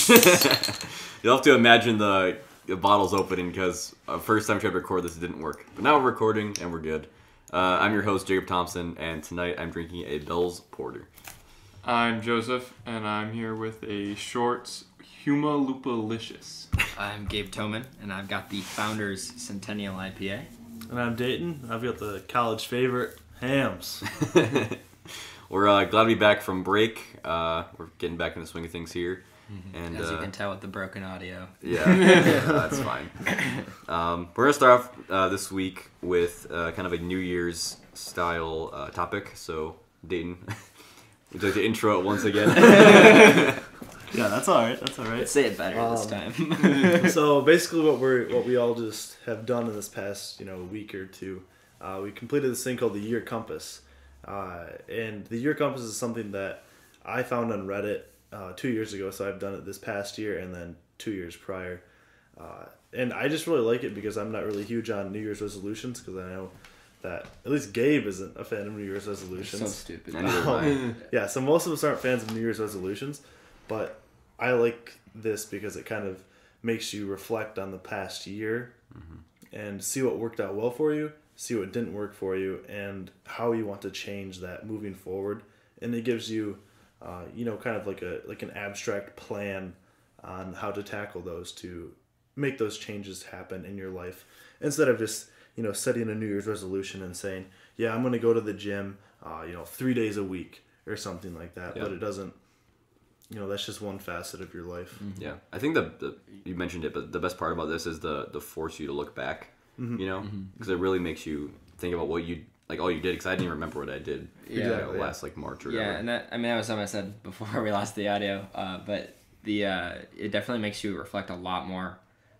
You'll have to imagine the bottles opening because first time I tried to record this, it didn't work. But now we're recording and we're good. I'm your host, Jacob Thompson, and tonight I'm drinking a Bell's Porter. I'm Joseph, and I'm here with a Shorts Humalupalicious. I'm Gabe Toman, and I've got the Founders Centennial IPA. And I'm Dayton. I've got the college favorite, Hams. We're glad to be back from break. We're getting back in the swing of things here. Mm-hmm. And, as you can tell with the broken audio. Yeah, that's fine. We're going to start off this week with kind of a New Year's style topic. So, Dayton, would you like to intro it once again? Yeah, that's all right. That's all right. Let's say it better this time. So basically, what we all just have done in this past week or two, we completed this thing called the Year Compass, and the Year Compass is something that I found on Reddit 2 years ago. So I've done it this past year and then 2 years prior, and I just really like it because I'm not really huge on New Year's resolutions because I know that at least Gabe isn't a fan of New Year's resolutions. So stupid. Yeah, so most of us aren't fans of New Year's resolutions, but I like this because it kind of makes you reflect on the past year and see what worked out well for you, see what didn't work for you, and how you want to change that moving forward. And it gives you, kind of like an abstract plan on how to tackle those to make those changes happen in your life instead of just setting a New Year's resolution and saying, yeah, I'm going to go to the gym, 3 days a week or something like that. Yeah. But it doesn't. That's just one facet of your life. Mm-hmm. Yeah, I think you mentioned it, but the best part about this is the force you to look back. Because it really makes you think about what you all you did. Because I didn't even remember what I did. Last March or whatever. Yeah, and that was something I said before we lost the audio. But it definitely makes you reflect a lot more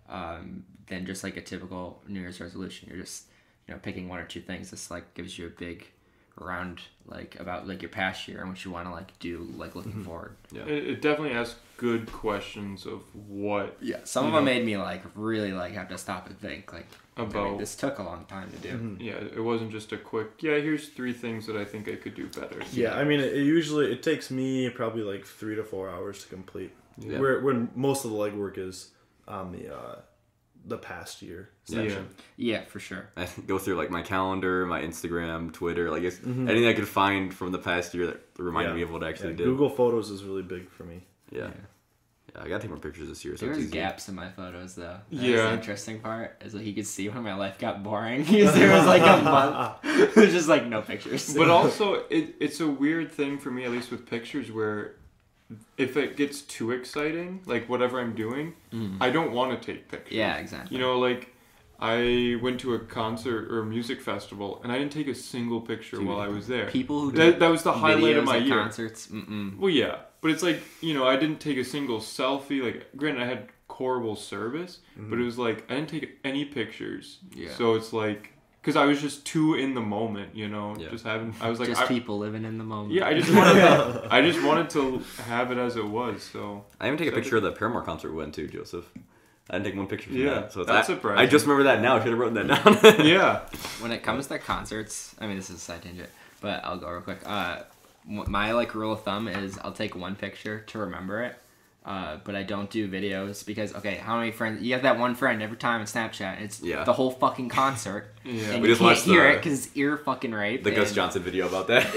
than just like a typical New Year's resolution. You're just picking one or two things. This gives you a big around about your past year and what you want to do looking forward. Yeah, it definitely asks good questions of what. Yeah, some of them made me really have to stop and think about. This took a long time to do. Mm-hmm. Yeah, it wasn't just a quick. Yeah, here's 3 things that I think I could do better. Yeah, I mean it takes me probably 3 to 4 hours to complete. Yeah. When most of the legwork is on the past year section. Yeah, for sure. I go through my calendar, my Instagram, Twitter, anything I could find from the past year that reminded me of what I actually did. Google Photos is really big for me. Yeah, I gotta take more pictures this year. So there's gaps in my photos though. That's the interesting part is you could see when my life got boring because there was a month there's just no pictures. But also it's a weird thing for me, at least with pictures, where if it gets too exciting, whatever I'm doing, I don't want to take pictures. Yeah, exactly. I went to a concert or a music festival, and I didn't take a single picture while I was there. People who that was the highlight of my year. Concerts. Well, yeah, but it's I didn't take a single selfie. Granted, I had horrible service, but it was I didn't take any pictures. Yeah. So it's because I was just too in the moment, Yeah. just having. I was just people living in the moment. Yeah, I just wanted to have it as it was. So I even take a picture of the Paramore concert we went to, Joseph. I didn't take one picture from that. So that's surprising. I just remember that now. I should have written that down. Yeah. When it comes to concerts, I mean, this is a side tangent, but I'll go real quick. My rule of thumb is I'll take one picture to remember it, but I don't do videos because how many friends you have? That one friend every time in Snapchat. It's the whole fucking concert. Yeah. And you can't hear it because it's ear fucking rape. The Gus Johnson video about that.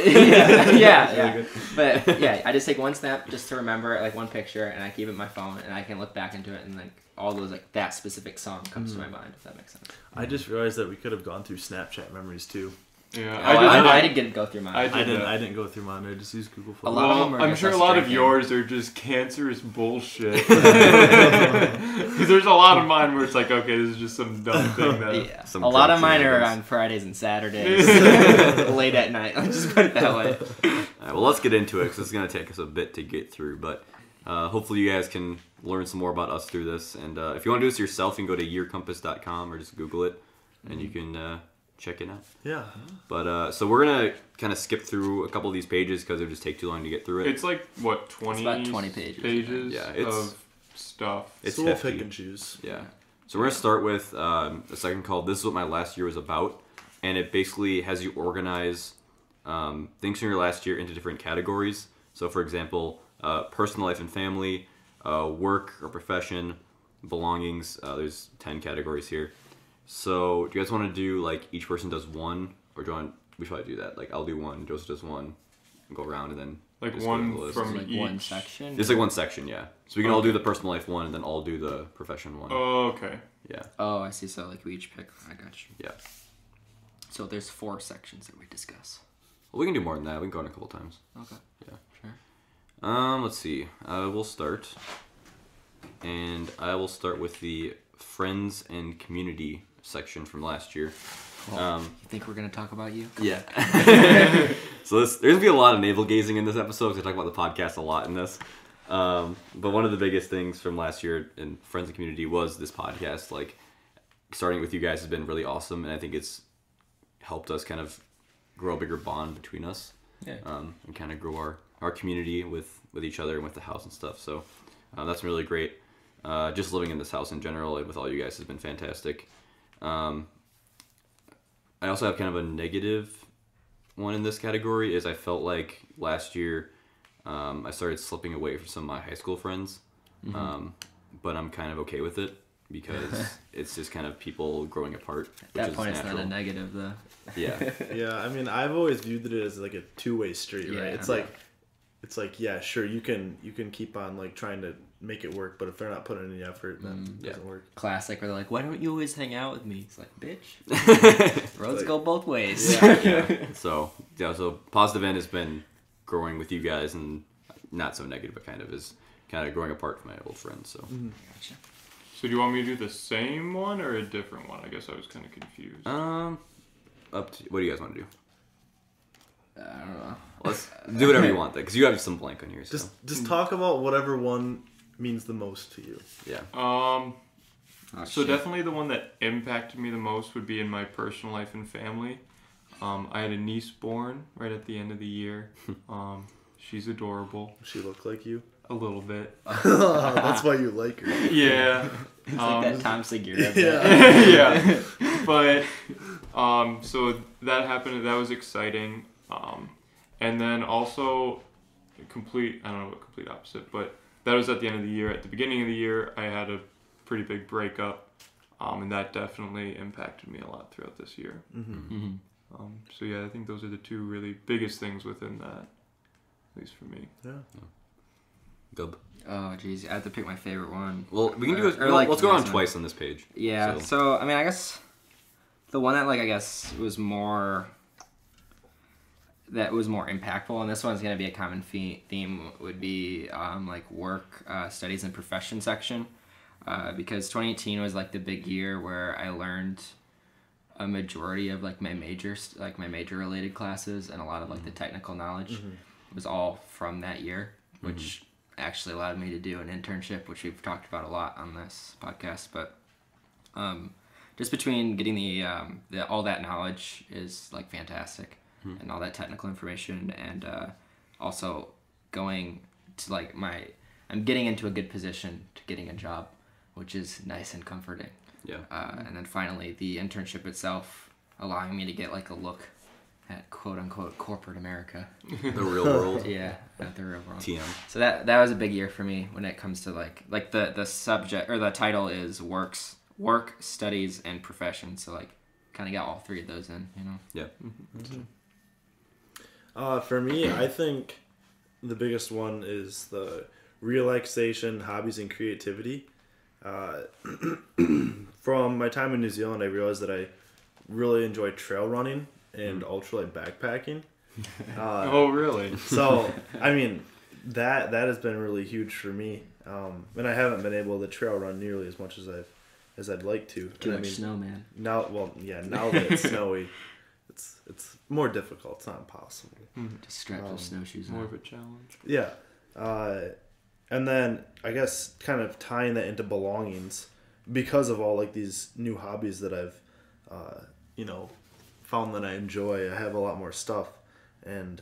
yeah. But yeah, I just take one snap just to remember it, one picture, and I keep it in my phone, and I can look back into it and all those that specific song comes to my mind, if that makes sense. I just realized that we could have gone through Snapchat memories too. Yeah, I didn't go through mine. I didn't go through mine. I just used Google Photos. I'm sure a lot of yours are just cancerous bullshit. Because there's a lot of mine where it's okay, this is just some dumb thing that. A lot of mine are on Fridays and Saturdays, late at night. Let's just put it that way. All right, well, let's get into it because it's gonna take us a bit to get through, but hopefully you guys can learn some more about us through this. And if you want to do this yourself, you can go to yearcompass.com or just Google it, and you can. Check it out. Yeah. But so we're gonna kind of skip through a couple of these pages because it would just take too long to get through it. It's 20? It's about 20 pages. Yeah, it's of stuff. It's so we'll pick and choose. Yeah. So we're gonna start with a section called "This is what my last year was about," and it basically has you organize things from your last year into different categories. So, for example, personal life and family, work or profession, belongings. There's 10 categories here. So do you guys want to do like each person does one, or do you want? We should probably do that. Like I'll do one, Joseph does one, and go around, and then Like just go down one the list. from Like each. one section. It's like one section, yeah. So we can all do the personal life one, and then all do the profession one. Oh, okay. Yeah. Oh, I see. So like we each pick. I got you. Yeah. So there's 4 sections that we discuss. Well, we can do more than that. We can go in a couple times. Okay. Yeah. Sure. Let's see. We'll start, and I will start with the friends and community section from last year. Well, you think we're gonna talk about you? Yeah. So there's gonna be a lot of navel gazing in this episode because I talk about the podcast a lot in this. But one of the biggest things from last year in friends and community was this podcast. Like starting with you guys has been really awesome, and I think it's helped us kind of grow a bigger bond between us. Yeah. And kind of grow our community with each other and with the house and stuff. So that's really great. Just living in this house in general and with all you guys has been fantastic. I also have kind of a negative one in this category is I felt like last year I started slipping away from some of my high school friends. But I'm kind of okay with it because it's just kind of people growing apart. At that which point, is it's not natural. a negative though. Yeah. Yeah, I mean, I've always viewed it as like a two-way street, right? Yeah. It's like, yeah, sure, you can keep on like trying to make it work, but if they're not putting any effort, then it doesn't work. Classic, where they're like, "Why don't you always hang out with me?" It's like, bitch, roads like- go both ways. Yeah. So positive end has been growing with you guys, and not so negative, but kind of growing apart from my old friends. So Gotcha. So do you want me to do the same one or a different one? I guess I was kind of confused. up to what do you guys want to do? I don't know. Let's do whatever you want, then, because you have some blank on here. So. Just talk about whatever one means the most to you. Yeah. Oh, So shit. definitely the one that impacted me the most would be in my personal life and family. I had a niece born right at the end of the year. She's adorable, Does she look like you? a little bit. That's why you like her. Yeah. It's like that Tom Segura. Yeah. Yeah. But so that happened. That was exciting. And then also I don't know what complete opposite, but that was at the end of the year. At the beginning of the year, I had a pretty big breakup, and that definitely impacted me a lot throughout this year. Mm-hmm. So yeah, I think those are the two really biggest things within that, at least for me. Yeah. Gub. Oh, geez, I have to pick my favorite one. Well, we can do it. Or, like, let's go on nice one. twice on this page. Yeah. So I mean, I guess the one that was more impactful, and this one's gonna be a common theme would be like work, studies, and profession section, because 2018 was like the big year where I learned a majority of like my major related classes, and a lot of like the technical knowledge was all from that year, which actually allowed me to do an internship, which we've talked about a lot on this podcast. But just between getting the all that knowledge is like fantastic, and all that technical information, and also going to like I'm getting into a good position to getting a job, which is nice and comforting. Yeah. And then finally the internship itself allowing me to get like a look at quote unquote corporate America. The real world. Yeah, at the real world. TM. So that was a big year for me when it comes to like the subject, or the title is work, studies, and profession. So like kind of got all three of those in, you know. Yeah. For me, I think the biggest one is the relaxation, hobbies, and creativity. From my time in New Zealand, I realized that I really enjoy trail running and ultralight backpacking. Oh, really? So, I mean, that has been really huge for me. And I haven't been able to trail run nearly as much as I'd like to. Too And much I mean, snow, man. now that it's snowy, it's more difficult. It's not impossible. Just strap those snowshoes More on. of a challenge. Yeah. And then I guess kind of tying that into belongings, because of all like these new hobbies that I've, found that I enjoy. I have a lot more stuff, and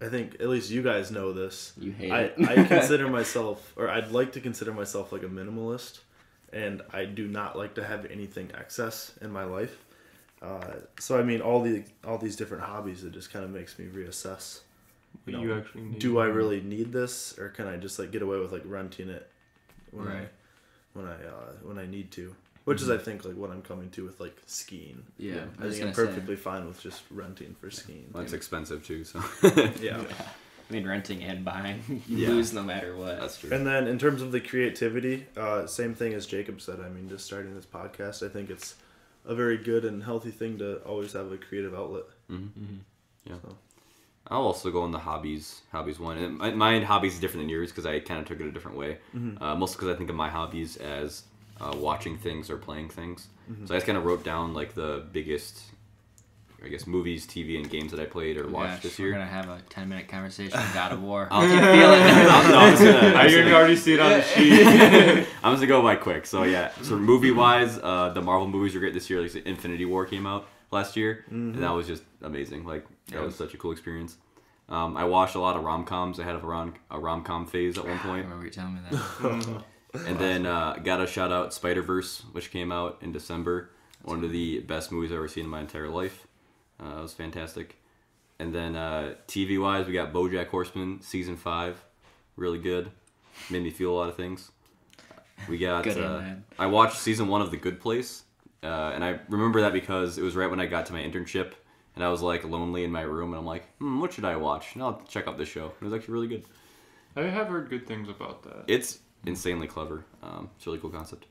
I think at least you guys know this. You hate I it. I consider myself, or I'd like to consider myself like a minimalist, and I do not like to have anything excess in my life. So I mean, all these different hobbies, it just kind of makes me reassess. What you actually need. Do I really need this, or can I just like get away with like renting it when I need to. Which is, I think, like what I'm coming to with like skiing. Yeah, I think I'm perfectly fine with just renting for skiing. Well, it's expensive too, so. Yeah. I mean, renting and buying, you Yeah. lose no matter what. That's true. And then in terms of the creativity, same thing as Jacob said. I mean, just starting this podcast, I think it's a very good and healthy thing to always have a creative outlet. Yeah. So. I'll also go on the hobbies one. And my hobbies is different than yours because I kind of took it a different way. Mostly because I think of my hobbies as watching things or playing things. So I just kind of wrote down like the biggest, I guess, movies, TV, and games that I played or watched this year. We're gonna have a 10-minute conversation with God of War. I can feel it. I can already see it on the sheet. I'm just gonna go by quick. So yeah, so movie wise, the Marvel movies were great this year. Like Infinity War came out last year, and that was just amazing. Like that was such a cool experience. I watched a lot of rom-coms. I had a rom-com phase at one I point. remember you telling me that. And then got a shout out Spider-Verse, which came out in December. One of the best movies I've ever seen in my entire life. It was fantastic. And then TV wise, we got BoJack Horseman season 5, really good. Made me feel a lot of things. We got. I watched season 1 of The Good Place, and I remember that because it was right when I got to my internship, and I was like lonely in my room, and I'm like, what should I watch? And I'll check out this show. It was actually really good. I have heard good things about that. It's insanely clever. It's a really cool concept.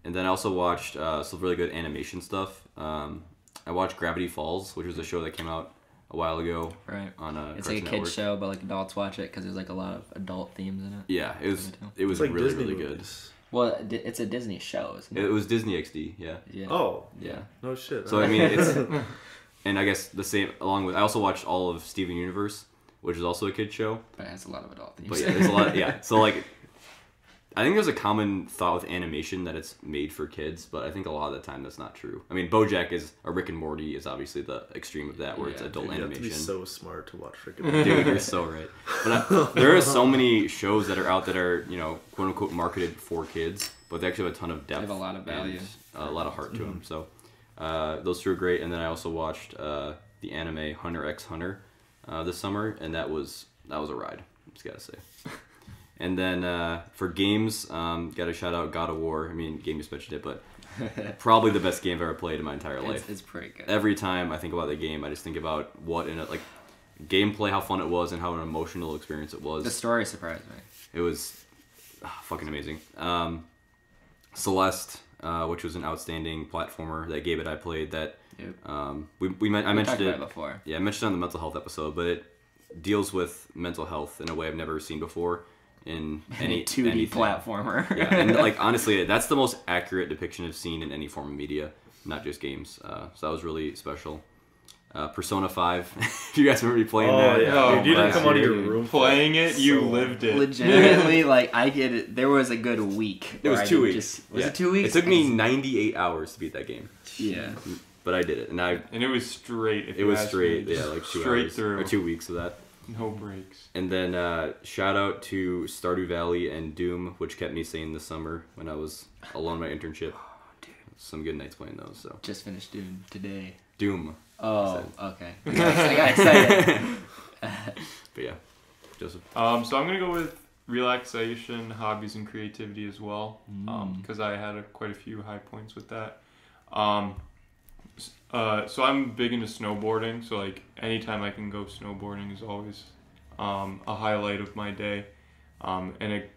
And then I also watched some really good animation stuff. I watched Gravity Falls, which was a show that came out a while ago. Right. On it's Cartoon like a Network. kid's show, but like adults watch it because there's like a lot of adult themes in it. Yeah, it was like really Disney really movies. Well, it's a Disney show, isn't it? good. It was Disney XD. Yeah. Yeah. Oh, Yeah. no shit. So I mean, it's and I guess the same along with I also watched all of Steven Universe, which is also a kid show. But it has a lot of adult themes. But yeah, there's a lot. Yeah, so like, I think there's a common thought with animation that it's made for kids, but I think a lot of the time that's not true. I mean, BoJack is or Rick and Morty is obviously the extreme of that, where it's adult you animation. have to be so smart to watch Rick and Morty. Dude, you're so right. But there are so many shows that are out that are, quote unquote marketed for kids, but they actually have a ton of depth. They have a lot of value. And a lot of heart to them. So those two are great. And then I also watched the anime Hunter x Hunter this summer, and that was a ride. Just gotta say. And then for games, gotta shout out God of War. I mean, game just mentioned it, but probably the best game I've ever played in my entire life. It's pretty good. Every time I think about the game, I just think about what in it, like gameplay, how fun it was, and how an emotional experience it was. The story surprised me. It was fucking amazing. Celeste, which was an outstanding platformer that Gabe and I played. That Yep. I mentioned it before. Yeah, I mentioned it on the mental health episode, but it deals with mental health in a way I've never seen before in any 2D anything. platformer. Yeah, and like honestly, that's the most accurate depiction I've seen in any form of media, not just games. So that was really special. Persona 5. If you guys remember me playing that. Yeah. Oh, Dude, you didn't last come out of year. your room. Playing it, you So lived it. Legitimately, like I get it. There was a good week. It was where I 2 did weeks. just- was it 2 weeks? It took me 98 hours to beat that game. Yeah. But I did it, and And it was straight. If it you was ask straight, me. yeah, like 2 straight hours through. or 2 weeks of that. No breaks. And then shout out to Stardew Valley and Doom, which kept me sane this summer when I was alone in my internship. Dude. Some good nights playing those. So Just finished doing today. Doom. Oh, okay. I got excited. But yeah, Joseph. So I'm gonna go with relaxation, hobbies, and creativity as well, because I had quite a few high points with that. So I'm big into snowboarding. So like anytime I can go snowboarding is always a highlight of my day. And it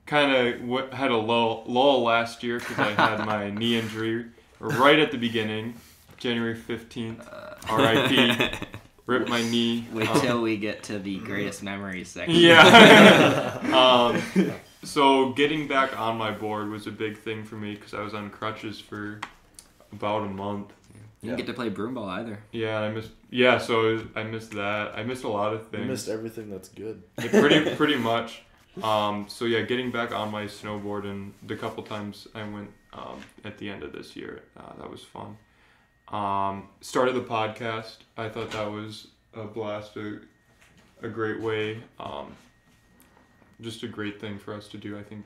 kind of had a lull last year because I had my knee injury right at the beginning, January 15th. R.I.P. Ripped my knee. Wait till we get to the greatest memories section. Yeah. So getting back on my board was a big thing for me because I was on crutches for about a month. You didn't get to play broomball either. Yeah, I missed. Yeah, so I missed that. I missed a lot of things. You missed everything that's good. Pretty much. So yeah, getting back on my snowboard and the couple times I went at the end of this year, that was fun. Started the podcast. I thought that was a blast, a great way. Just a great thing for us to do. I think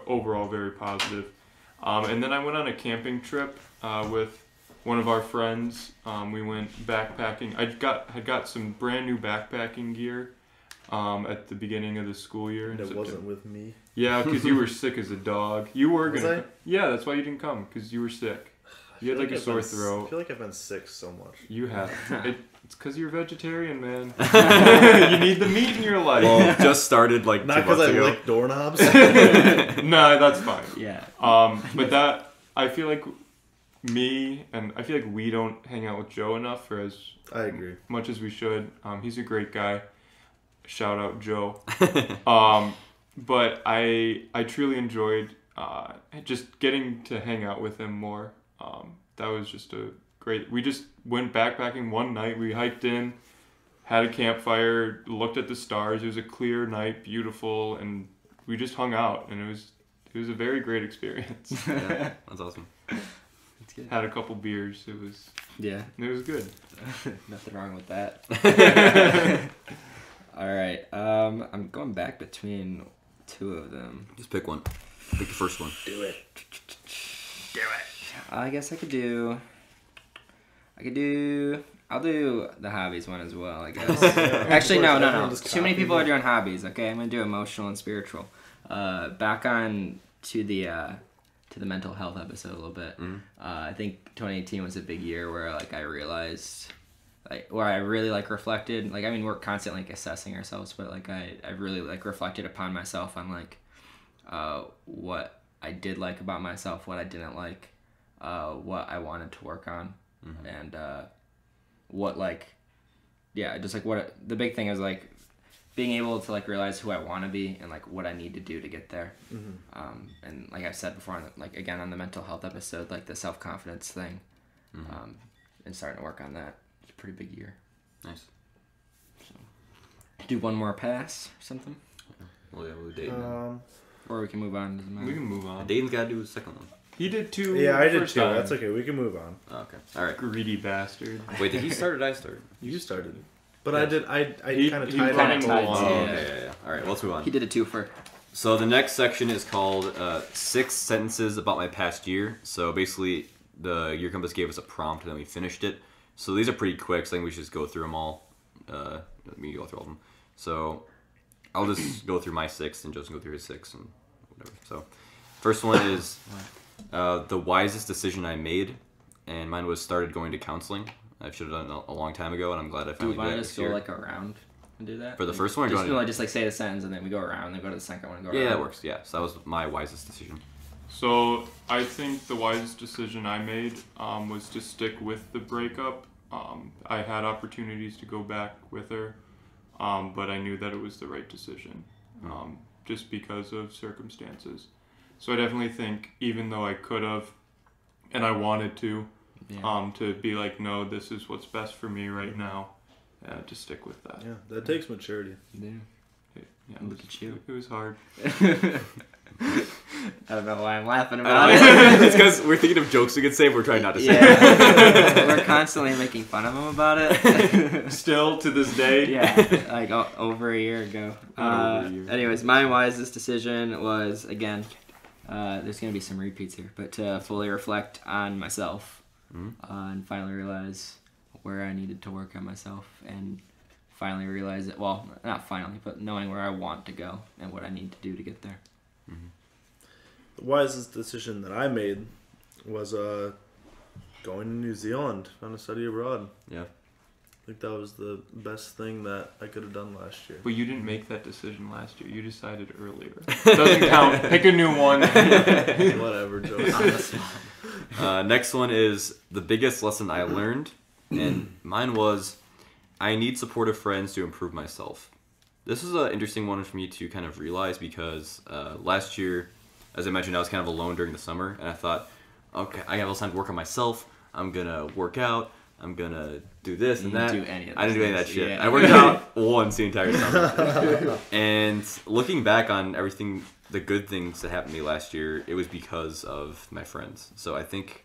overall very positive. And then I went on a camping trip with one of our friends. We went backpacking. I had got some brand new backpacking gear at the beginning of the school year. And it wasn't with me. Yeah, because you were sick as a dog. You were Was gonna. I? Yeah, that's why you didn't come, because you were sick. You had like a I've sore been throat. I feel like I've been sick so much. You have. It's because you're vegetarian, man. You need the meat in your life. Well, just started like 2 Not months because I ago. lick doorknobs. No, that's fine. Yeah. But that I feel like I feel like we don't hang out with Joe enough for as I agree. much as we should. He's a great guy. Shout out Joe. But I truly enjoyed just getting to hang out with him more. That was just a great. We just went backpacking one night. We hiked in, had a campfire, looked at the stars. It was a clear night, beautiful, and we just hung out, and it was a very great experience. Yeah, that's awesome. That's good. Had a couple beers. It was good. Nothing wrong with that. All right. I'm going back between two of them. Just pick one. Pick the first one. Do it. I guess I'll do the hobbies one as well, I guess. Actually, no. Too many people are doing hobbies, okay? I'm going to do emotional and spiritual. Back on to the mental health episode a little bit. Mm-hmm. I think 2018 was a big year where like I realized where I really like reflected, like I mean we're constantly like assessing ourselves, but like I really like reflected upon myself on like what I did like about myself, what I didn't like, what I wanted to work on, and what like just like what the big thing is like being able to like realize who I want to be and like what I need to do to get there. And like I said before, like again on the mental health episode, like the self-confidence thing, and starting to work on that. It's a pretty big year. Nice. So, do one more pass or something, Well, yeah, we'll date now. or we can move on. Doesn't matter. We can move on. Dayton's got to do the second one. He did two. Yeah, I did first too. time. That's okay. We can move on. Oh, okay. All right. Greedy bastard. Wait, did he start or did I start? You started it. But Yeah. I did. I He- kind of he tied kinda it. tied Oh, it. okay, yeah. All right, let's move on. He did a twofer. So the next section is called 6 Sentences About My Past Year. So basically, the Year Compass gave us a prompt and then we finished it. So these are pretty quick, so I think we should just go through them all. Let me go through all of them. So I'll just go through my 6 and Justin go through his 6 and whatever. So first one is the wisest decision I made, and mine was started going to counseling. I should have done it a long time ago, and I'm glad I Do finally we did want that to this just go year. like around and do that? For the first one, or do you just, wanna- no, just like say the sentence and then we go around and then go to the second one and go around. Yeah, that works. Yeah, so that was my wisest decision. So I think the wisest decision I made was to stick with the breakup. I had opportunities to go back with her, but I knew that it was the right decision, just because of circumstances. So I definitely think, even though I could have, and I wanted to be like, no, this is what's best for me right now, to stick with that. Yeah, that takes maturity. Yeah. Yeah, Look at you. It was hard. I don't know why I'm laughing about it. It's because we're thinking of jokes we could say, but we're trying not to say. Yeah. We're constantly making fun of him about it. Still to this day. Yeah, like over a year ago. Over a year. Anyways, my wisest decision was, again, there's going to be some repeats here, but to fully reflect on myself and finally realize where I needed to work on myself and finally realize it. Well, not finally, but knowing where I want to go and what I need to do to get there. The wisest decision that I made was going to New Zealand on a study abroad. Yeah. I think that was the best thing that I could have done last year. But you didn't make that decision last year. You decided earlier. Doesn't count. Pick a new one. Whatever, Joe. Next one is the biggest lesson I learned, and mine was I need supportive friends to improve myself. This is an interesting one for me to kind of realize because last year, as I mentioned, I was kind of alone during the summer, and I thought, okay, I got all this time to work on myself. I'm gonna work out. I'm gonna do this and that. I didn't do any of that shit. Yeah. I worked out once the entire summer. And looking back on everything, the good things that happened to me last year, it was because of my friends. So I think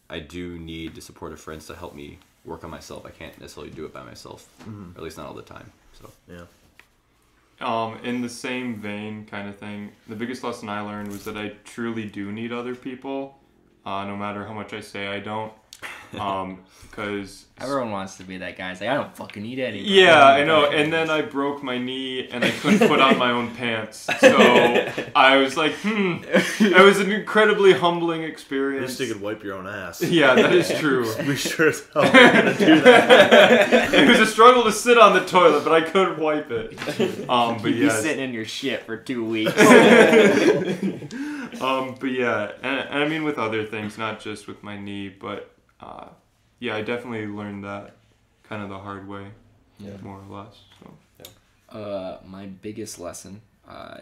I do need supportive friends to help me work on myself. I can't necessarily do it by myself, or at least not all the time. So Yeah. In the same vein kind of thing, the biggest lesson I learned was that I truly do need other people, no matter how much I say I don't. Because everyone wants to be that guy. It's like, I don't fucking eat anything. Yeah, I know. And then I broke my knee and I couldn't put on my own pants. So I was like, It was an incredibly humbling At experience. least you could wipe your own ass. Yeah, that is true. We sure as hell gonna do that. It was a struggle to sit on the toilet, but I couldn't wipe it. But You'd be yeah. sitting in your shit for 2 weeks. But yeah, and I mean with other things, not just with my knee, but yeah, I definitely learned that kind of the hard way, more or less. So. My biggest lesson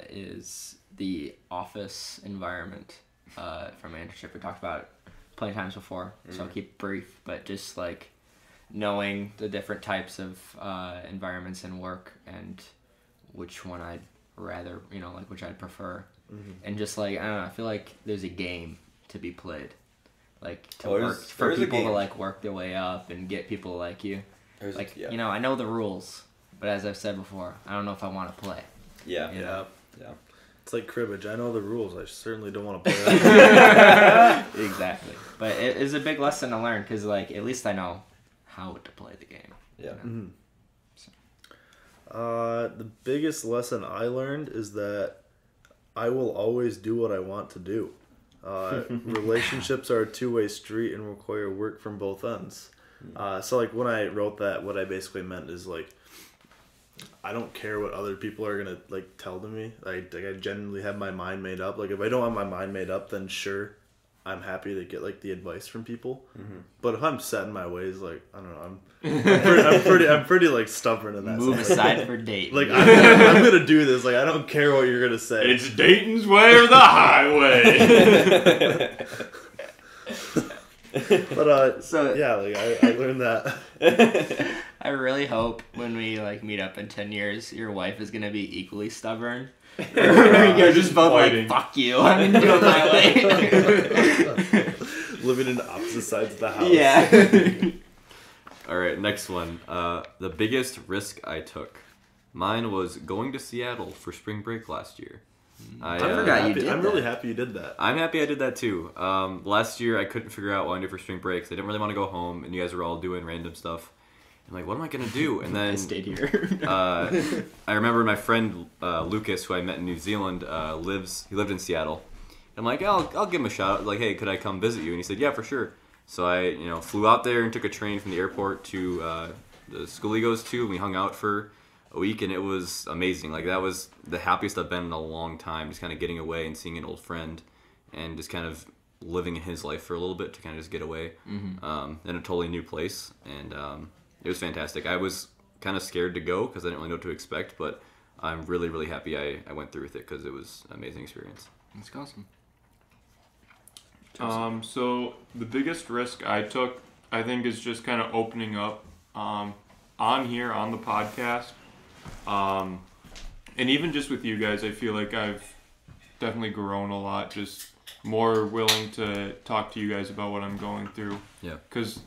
is the office environment from my internship. We talked about it plenty of times before, so I'll keep it brief, but just like knowing the different types of environments and work and which one I'd rather, like which I'd prefer. And just like, I don't know, I feel like there's a game to be played. Like to work for people to like work their way up and get people to like you. I know the rules, but as I've said before, I don't know if I want to play. Yeah. It's like cribbage. I know the rules. I certainly don't want to play that. Exactly. But it is a big lesson to learn because like at least I know how to play the game. Yeah. The biggest lesson I learned is that I will always do what I want to do. Relationships are a two-way street and require work from both ends. So like when I wrote that, what I basically meant is like, I don't care what other people are gonna like tell to me. I genuinely have my mind made up. Like if I don't have my mind made up, then sure, I'm happy to get like the advice from people. But if I'm set in my ways, like I don't know, I'm pretty like stubborn in that. Move sense. aside for Dayton. Like I'm gonna do this. Like I don't care what you're gonna say. It's Dayton's way or the highway. But So yeah, like I learned that. I really hope when we like meet up in 10 years, your wife is gonna be equally stubborn. You're just both fighting. like, fuck you, I'm gonna do it my way. Living in opposite sides of the house. Yeah. All right, next one. The biggest risk I took. Mine was going to Seattle for spring break last year. I forgot you did I'm that. really happy you did that. I'm happy I did that too. Last year I couldn't figure out what I did for spring break 'cause I didn't really want to go home, and you guys were all doing random stuff. I'm like, what am I gonna do? And then I stayed here. I remember my friend Lucas, who I met in New Zealand, he lived in Seattle. I'm like, I'll give him a shout out. Like, hey, could I come visit you? And he said, yeah, for sure. So I flew out there and took a train from the airport to the school he goes to, and we hung out for a week, and it was amazing. Like that was the happiest I've been in a long time. Just kind of getting away and seeing an old friend, and just kind of living his life for a little bit to kind of just get away in a totally new place, and it was fantastic. I was kind of scared to go because I didn't really know what to expect, but I'm really, really happy I went through with it because it was an amazing experience. That's awesome. So the biggest risk I took, I think, is just kind of opening up on here on the podcast. And even just with you guys, I feel like I've definitely grown a lot, just more willing to talk to you guys about what I'm going through. Yeah. Because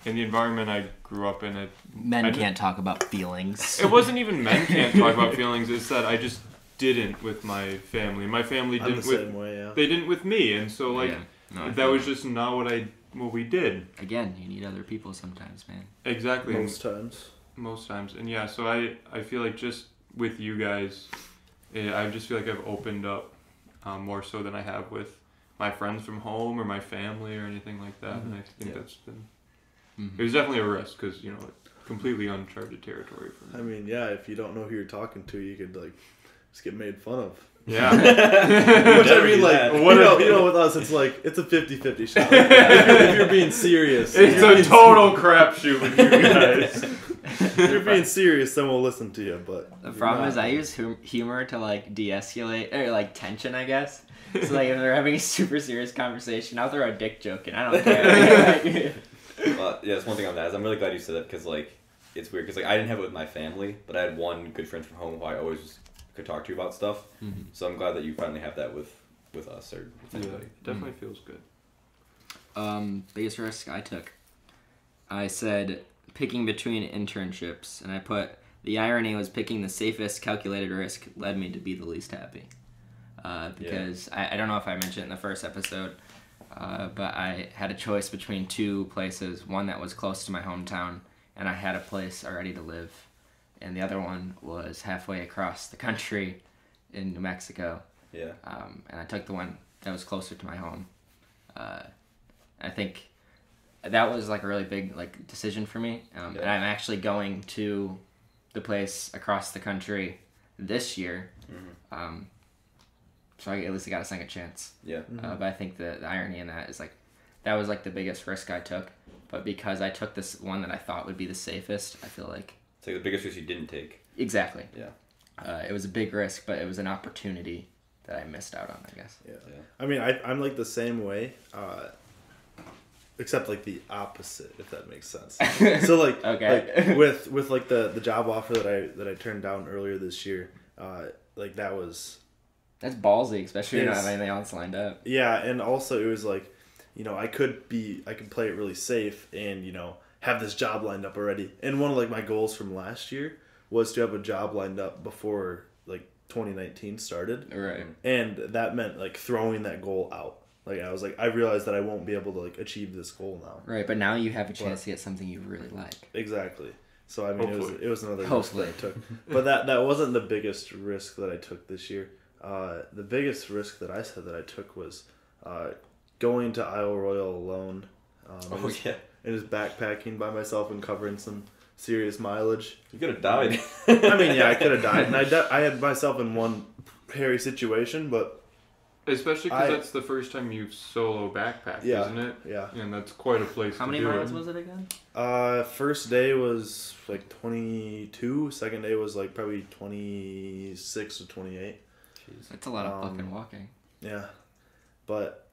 in the environment I grew up in, Men can't talk about feelings. it wasn't even men can't talk about feelings. It's that I just didn't with my family. My family I'm didn't the with same way, yeah. they didn't with me, and so like No, that was just not what we did. Again, you need other people sometimes, man. Exactly. Most times. And yeah, so I feel like just with you guys, I just feel like I've opened up more so than I have with my friends from home or my family or anything like that. And I think that's been it was definitely a risk because completely uncharted territory for me. I mean, yeah, if you don't know who you're talking to, you could like just get made fun of. Yeah. Which I mean, like, with us, it's like, it's a 50-50 shot. If you're being serious. It's a total crapshoot with you guys. If you're being serious, then we'll listen to you, but... The problem is I use humor to, like, de-escalate, or, like, tension, I guess. So, like, if they're having a super serious conversation, I'll throw a dick joke in. I don't care. Well, yeah, that's one thing on that. I'm really glad you said that because, like, it's weird. Because, like, I didn't have it with my family, but I had one good friend from home who I always could talk to about stuff. So I'm glad that you finally have that with us or with anybody. It definitely feels good. Biggest risk I took. I said picking between internships, and I put the irony was picking the safest calculated risk led me to be the least happy. Because I don't know if I mentioned it in the first episode, But I had a choice between two places. One that was close to my hometown, and I had a place already to live. And the other one was halfway across the country in New Mexico. Yeah. And I took the one that was closer to my home. I think that was like a really big like decision for me. And I'm actually going to the place across the country this year. So I at least got a second chance. Yeah. But I think the irony in that is like that was like the biggest risk I took. But because I took this one that I thought would be the safest, I feel like It's like the biggest risk you didn't take. exactly. Yeah. It was a big risk, but it was an opportunity that I missed out on, I guess. Yeah. I mean, I'm like the same way, except like the opposite, if that makes sense. So like, Okay. like with like the job offer that I turned down earlier this year, like that was. That's ballsy, especially when you don't Yes. have anything else lined up. Yeah, and also it was like, I could play it really safe and have this job lined up already. And one of like my goals from last year was to have a job lined up before like 2019 started. Right. And that meant like throwing that goal out. Like I was like, I realized that I won't be able to like achieve this goal now. Right, but now you have a chance to get something you really like. Exactly. So I mean, Hopefully. it was another risk Hopefully. that I took. But that wasn't the biggest risk that I took this year. The biggest risk that I said that I took was going to Isle Royale alone. And just backpacking by myself and covering some serious mileage. You could have died. I mean, yeah, I could have died, and I had myself in one hairy situation, but Especially because that's the first time you've solo backpacked, Yeah, isn't it? yeah. And that's quite a place How to many do miles it. was it again? First day was like 22. Second day was like probably 26 or 28. That's a lot of fucking walking. Yeah, but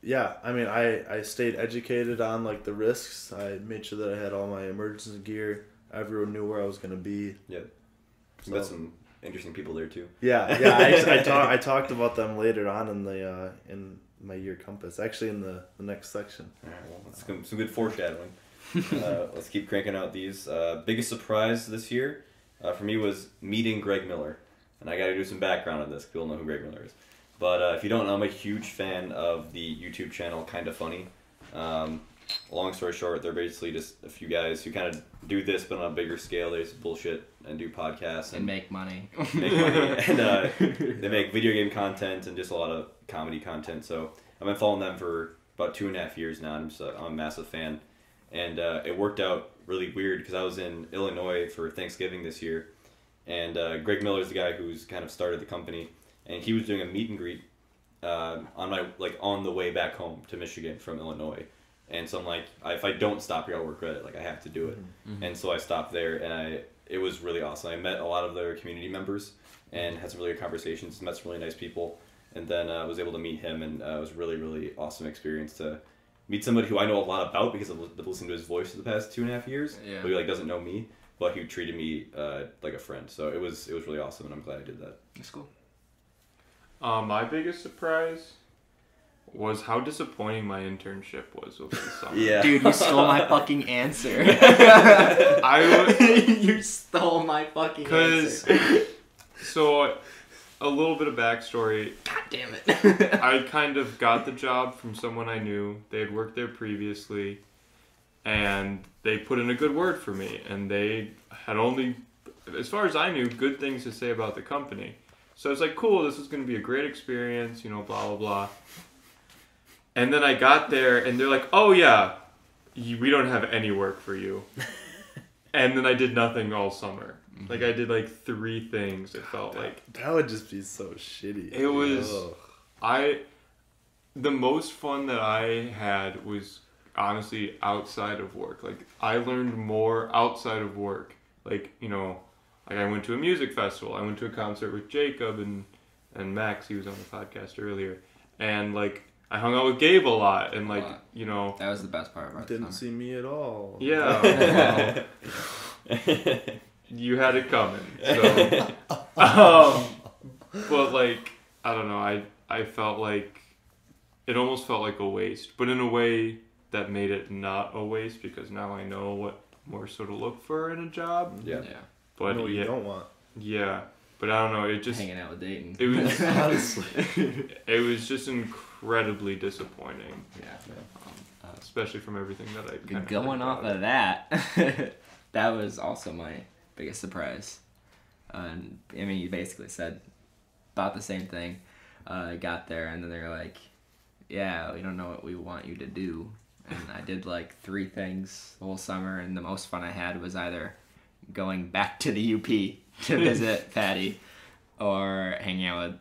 yeah, I mean, I stayed educated on like the risks. I made sure that I had all my emergency gear. Everyone knew where I was gonna be. Yeah. You met some interesting people there too. Yeah. I talked about them later on in my year compass. Actually, in the next section. All right, well, that's some good foreshadowing. Let's keep cranking out these. Biggest surprise this year for me was meeting Greg Miller. And I got to do some background on this. People know who Greg Miller is. But if you don't know, I'm a huge fan of the YouTube channel Kinda Funny. Long story short, they're basically just a few guys who kind of do this, but on a bigger scale. They just bullshit and do podcasts. And make money. And they make video game content and just a lot of comedy content. So I've been following them for about 2.5 years now. And I'm a massive fan. And it worked out really weird because I was in Illinois for Thanksgiving this year. And Greg Miller is the guy who's kind of started the company, and he was doing a meet and greet on the way back home to Michigan from Illinois. And so I'm like, if I don't stop here, I'll regret it. Like I have to do it. Mm-hmm. And so I stopped there, and it was really awesome. I met a lot of their community members and had some really good conversations. Met some really nice people, and then I was able to meet him, and it was really really awesome experience to meet somebody who I know a lot about because I've been listening to his voice for the past 2.5 years. Yeah. But he like doesn't know me. But he treated me like a friend, so it was really awesome, and I'm glad I did that. That's cool. My biggest surprise was how disappointing my internship was over the summer. Yeah, Dude, you stole my fucking answer. You stole my fucking answer. So, a little bit of backstory. God damn it. I kind of got the job from someone I knew. They had worked there previously. And they put in a good word for me, and they had only, as far as I knew, good things to say about the company. So it's like, cool, this is going to be a great experience, blah, blah, blah. And then I got there, and they're like, oh, yeah, we don't have any work for you. And then I did nothing all summer. Mm-hmm. Like, I did, 3 things, it felt like. That would just be so shitty. It was, the most fun that I had was honestly outside of work. I learned more outside of work. I went to a music festival. I went to a concert with Jacob and Max. He was on the podcast earlier. And I hung out with Gabe a lot. And that was the best part about it. Didn't see me at all. Yeah. You had it coming. So but I don't know, I felt like it almost felt like a waste. But in a way that made it not a waste, because now I know what more so to look for in a job. Yeah. But what you don't want. Yeah. But I don't know. It just hanging out with Dayton. it was Honestly. it was just incredibly disappointing. Yeah. Especially from everything that I kind of Going off of that, that was also my biggest surprise. And I mean, you basically said about the same thing. I got there, and then they're like, "Yeah, we don't know what we want you to do." And I did like 3 things the whole summer, and the most fun I had was either going back to the UP to visit Patty, or hanging out with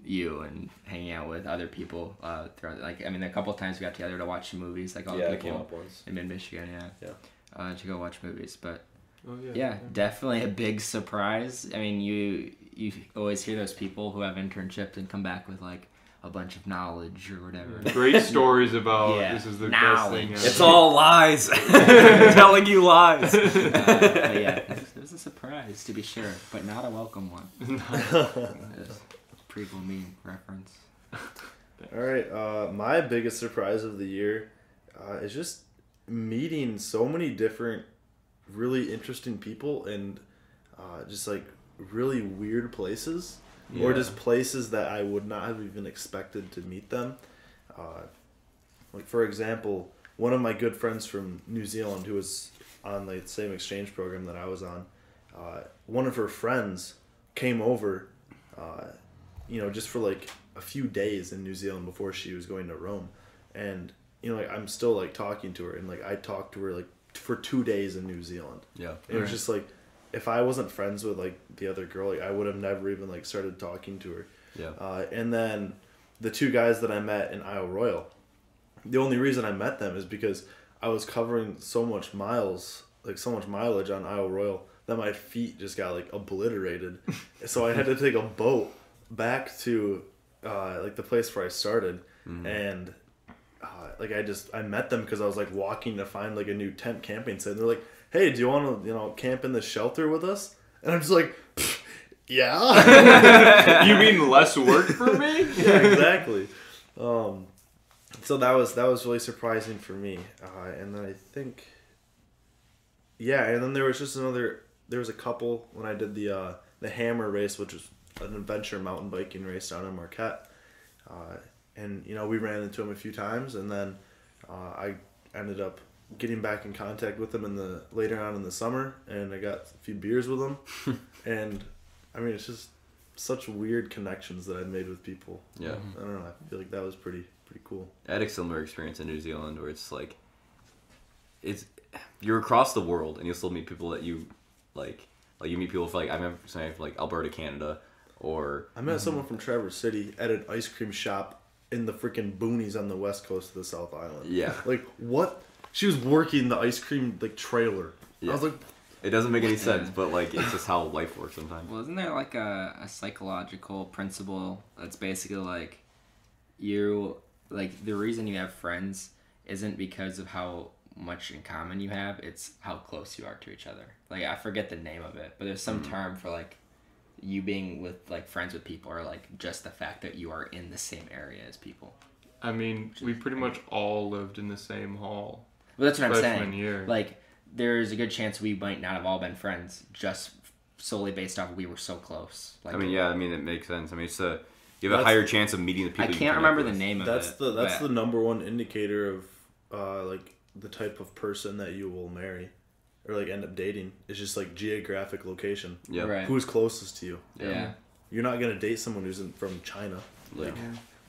you and hanging out with other people. Throughout, like, I mean, a couple of times we got together to watch some movies, like all the I came people up once. in Mid-Michigan, to go watch movies. But Oh, yeah, definitely a big surprise. I mean, you always hear those people who have internships and come back with like a bunch of knowledge or whatever. Great stories about Yeah. this is the Knowledge. best thing ever. It's all lies. Telling you lies. But yeah, it was a surprise to be sure, but not a welcome one. Prequel meme reference. All right, my biggest surprise of the year is just meeting so many different, really interesting people and just like really weird places, or just places that I would not have even expected to meet them. Like for example, one of my good friends from New Zealand who was on the same exchange program that I was on, one of her friends came over, just for like a few days in New Zealand before she was going to Rome. And, like I'm still like talking to her, and like I talked to her like for 2 days in New Zealand. Yeah. And it was just like, if I wasn't friends with like the other girl, like I would have never even like started talking to her. Yeah. And then the 2 guys that I met in Isle Royale, the only reason I met them is because I was covering so much mileage on Isle Royale that my feet just got like obliterated. So I had to take a boat back to like the place where I started, and I met them because I was like walking to find like a new tent camping site, and they're like, "Hey, do you want to camp in the shelter with us?" And I'm just like, "Yeah." You mean less work for me? Yeah, exactly. So that was really surprising for me, and then I think, and then there was just there was a couple when I did the Hammer race, which was an adventure mountain biking race down in Marquette, and we ran into them a few times, and then I ended up getting back in contact with them later on in the summer, and I got a few beers with them, and I mean it's just such weird connections that I made with people. Yeah. I don't know. I feel like that was pretty cool. I had a similar experience in New Zealand where it's like, you're across the world and you'll still meet people that you like you meet people from like, I remember saying like Alberta, Canada, or I met someone from Traverse City at an ice cream shop in the freaking boonies on the west coast of the South Island. Yeah. Like what? She was working the ice cream like trailer. Yeah. I was like, it doesn't make any sense, but like it's just how life works sometimes. Well, isn't there like a psychological principle that's basically like the reason you have friends isn't because of how much in common you have, it's how close you are to each other. Like I forget the name of it, but there's some term for like you being with like friends with people, or like just the fact that you are in the same area as people. I mean, we pretty much all lived in the same hall. Well, that's what I'm freshman saying. year. Like there's a good chance we might not have all been friends just solely based off we were so close. Like I mean, it makes sense. I mean, you have a higher chance of meeting the people. I can't remember the name of that's it. that's the number one indicator of like the type of person that you will marry or like end up dating. It's just like geographic location. Yeah. Right. Who's closest to you? Yeah. You're not gonna date someone who's from China. Like,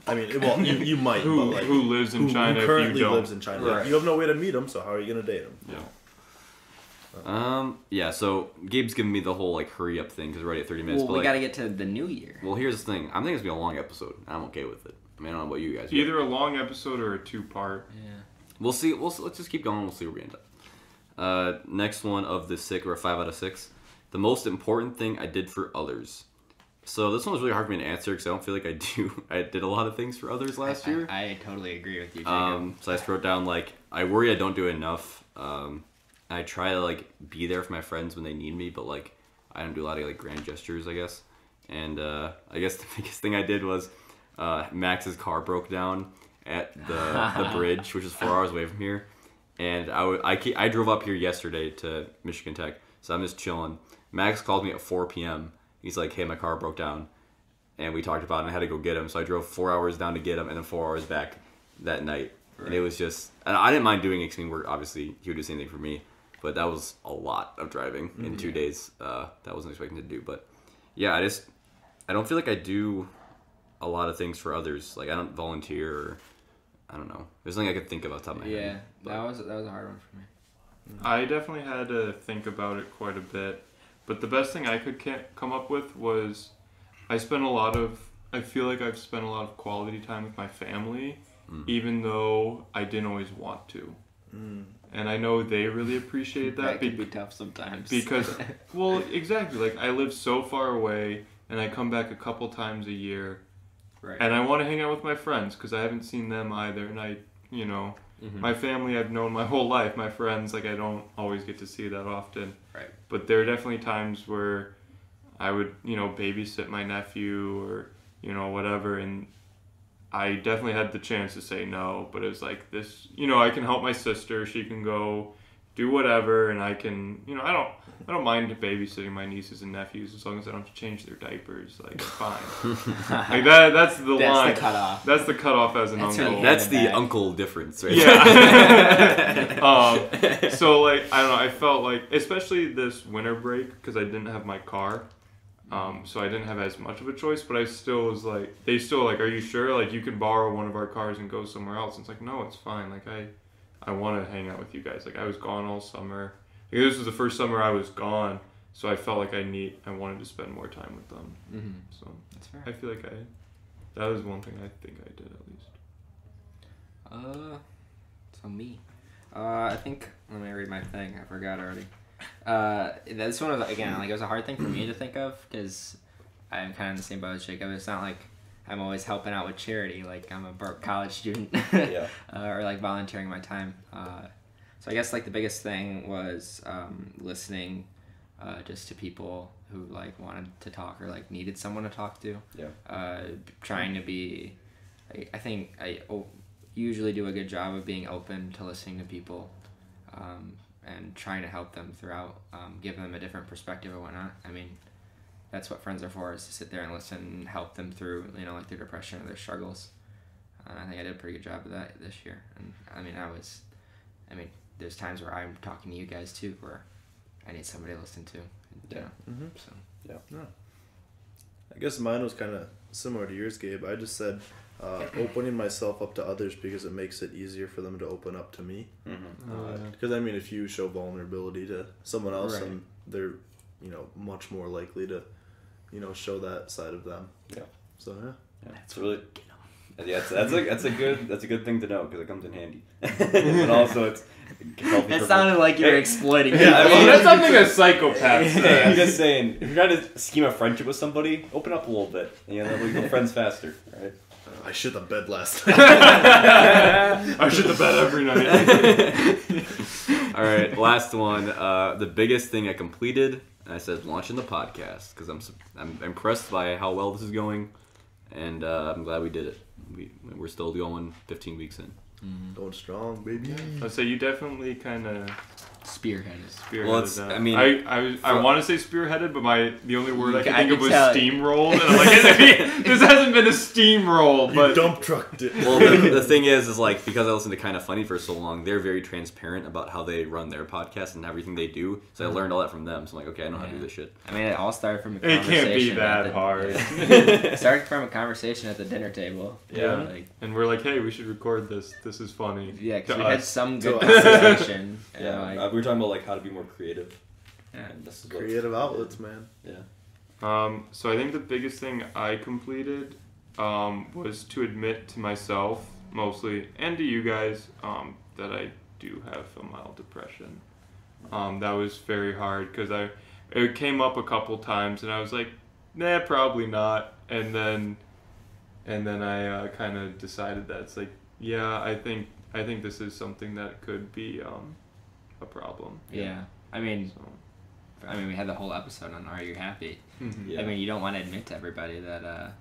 I mean, well, you might. Who but like, lives in China who currently if you don't? lives in China? Right. Like, you have no way to meet them, so how are you gonna date them? Yeah. So Gabe's giving me the whole like hurry up thing because we're already at 30 minutes. Well, but, we like, got to get to the new year. Well, here's the thing. I think it's gonna be a long episode. I'm okay with it. I mean, I don't know about you guys. Either a long episode or a 2-part. Yeah. We'll see. Let's just keep going. We'll see where we end up. Next one of the 6, or a 5 out of 6. The most important thing I did for others. So this one was really hard for me to answer because I don't feel like I did a lot of things for others last year. I totally agree with you, Jacob. So I just wrote down like I worry I don't do enough. I try to like be there for my friends when they need me, but like I don't do a lot of like grand gestures, I guess. And I guess the biggest thing I did was Max's car broke down at the bridge, which is 4 hours away from here. And I drove up here yesterday to Michigan Tech, so I'm just chilling. Max called me at 4 p.m. He's like, hey, my car broke down. And we talked about it and I had to go get him. So I drove 4 hours down to get him and then 4 hours back that night. Right. And it was just, and I didn't mind doing it because obviously he would do the same thing for me. But that was a lot of driving in 2 days. That I wasn't expecting to do. But yeah, I don't feel like I do a lot of things for others. Like I don't volunteer or I don't know. There's nothing I could think of off the top of my head. Yeah, that was a hard one for me. I definitely had to think about it quite a bit. But the best thing I could come up with was I feel like I've spent a lot of quality time with my family, even though I didn't always want to. And I know they really appreciate that. That could be tough sometimes. Because, well, exactly. Like, I live so far away, and I come back a couple times a year. Right. And I want to hang out with my friends, because I haven't seen them either. And my family I've known my whole life. My friends, like, I don't always get to see that often. Right. But there are definitely times where I would, babysit my nephew or, whatever. And I definitely had the chance to say no, but it was like this, I can help my sister. She can go do whatever, and I can, I don't mind babysitting my nieces and nephews as long as I don't have to change their diapers. Like, fine. Like that's the line. That's the cutoff. That's the cutoff as an uncle. Really That's the uncle difference, right? Yeah. So like, I don't know. I felt like, especially this winter break, because I didn't have my car. So I didn't have as much of a choice, but I still was like, they still like, are you sure? Like, you can borrow one of our cars and go somewhere else. And it's like, no, it's fine. Like, I want to hang out with you guys. Like, I was gone all summer. Like, this was the first summer I was gone, so I felt like I wanted to spend more time with them. Mm-hmm. So that's fair. I feel like that was one thing I think I did at least. So me. I think, let me read my thing. I forgot already. This one was, again, like, it was a hard thing for me to think of because I'm kind of in the same boat as Jacob. It's not like I'm always helping out with charity, like I'm a college student. Yeah. Or like volunteering my time. So I guess like the biggest thing was listening just to people who like wanted to talk or like needed someone to talk to. Yeah. Trying to be, I think I usually do a good job of being open to listening to people. And trying to help them throughout, give them a different perspective or whatnot. I mean, that's what friends are for, is to sit there and listen and help them through, like their depression or their struggles. I think I did a pretty good job of that this year. And there's times where I'm talking to you guys too, where I need somebody to listen to. Yeah. Mm-hmm. So. Yeah. I guess mine was kind of similar to yours, Gabe. I just said opening myself up to others because it makes it easier for them to open up to me. Mm-hmm. Because if you show vulnerability to someone else, Right. and they're much more likely to show that side of them. Yeah. So Yeah, it's really. Yeah, that's a good thing to know because it comes in handy. But also it's. It sounded like you were exploiting me. Yeah, That's something a psychopath says. I'm just saying, if you're trying to scheme a friendship with somebody, open up a little bit. Then we become friends faster, right? I shit the bed last night. I shit the bed every night. All right, last one. The biggest thing I completed, and I said launching the podcast because I'm impressed by how well this is going, and I'm glad we did it. We're still going 15 weeks in. Mm-hmm. Going strong, baby. I'd say you definitely kind of spearheaded. Well, it's, that. I mean, I want to say spearheaded, but the only word I could think of was tell. steamrolled. And I'm like, this hasn't been a steamroll, You but dump trucked it. Well, the thing is like because I listened to Kind of Funny for so long, they're very transparent about how they run their podcast and everything they do. So I learned all that from them. So I'm like, okay, I know how to do this shit. It all started from a it conversation. can't be that hard. It started from a conversation at the dinner table. Yeah. And we're like, hey, we should record this. This is funny. Yeah, because To we had us. some good conversation. Yeah, we were talking about like how to be more creative. Yeah. And this is what, Creative outlets, man. Yeah. So I think the biggest thing I completed was to admit to myself mostly and to you guys that I do have a mild depression. That was very hard because it came up a couple times and I was like, nah, probably not. And then I kind of decided that it's like, yeah, I think this is something that could be a problem. Yeah. We had the whole episode on Are You Happy? Mm-hmm. Yeah. You don't want to admit to everybody that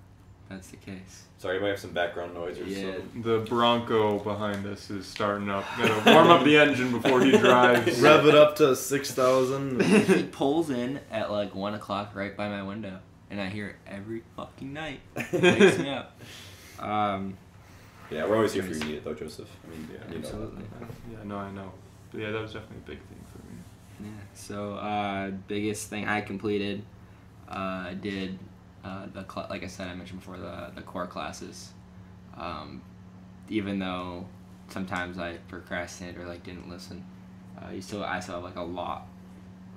that's the case. Sorry, you might have some background noise or Yeah. something. The Bronco behind us is starting up. Gotta warm up the engine before he drives. Rev it up to 6,000. He pulls in at like 1 o'clock right by my window. and I hear it every fucking night. It wakes me up. Yeah, we're always here for you need it though, Joseph. I mean, Yeah, you know absolutely. Yeah, no, I know. But yeah, that was definitely a big thing for me. Yeah. So biggest thing I completed, did like I said, I mentioned before, the core classes. Even though sometimes I procrastinated or like didn't listen, I still have like a lot.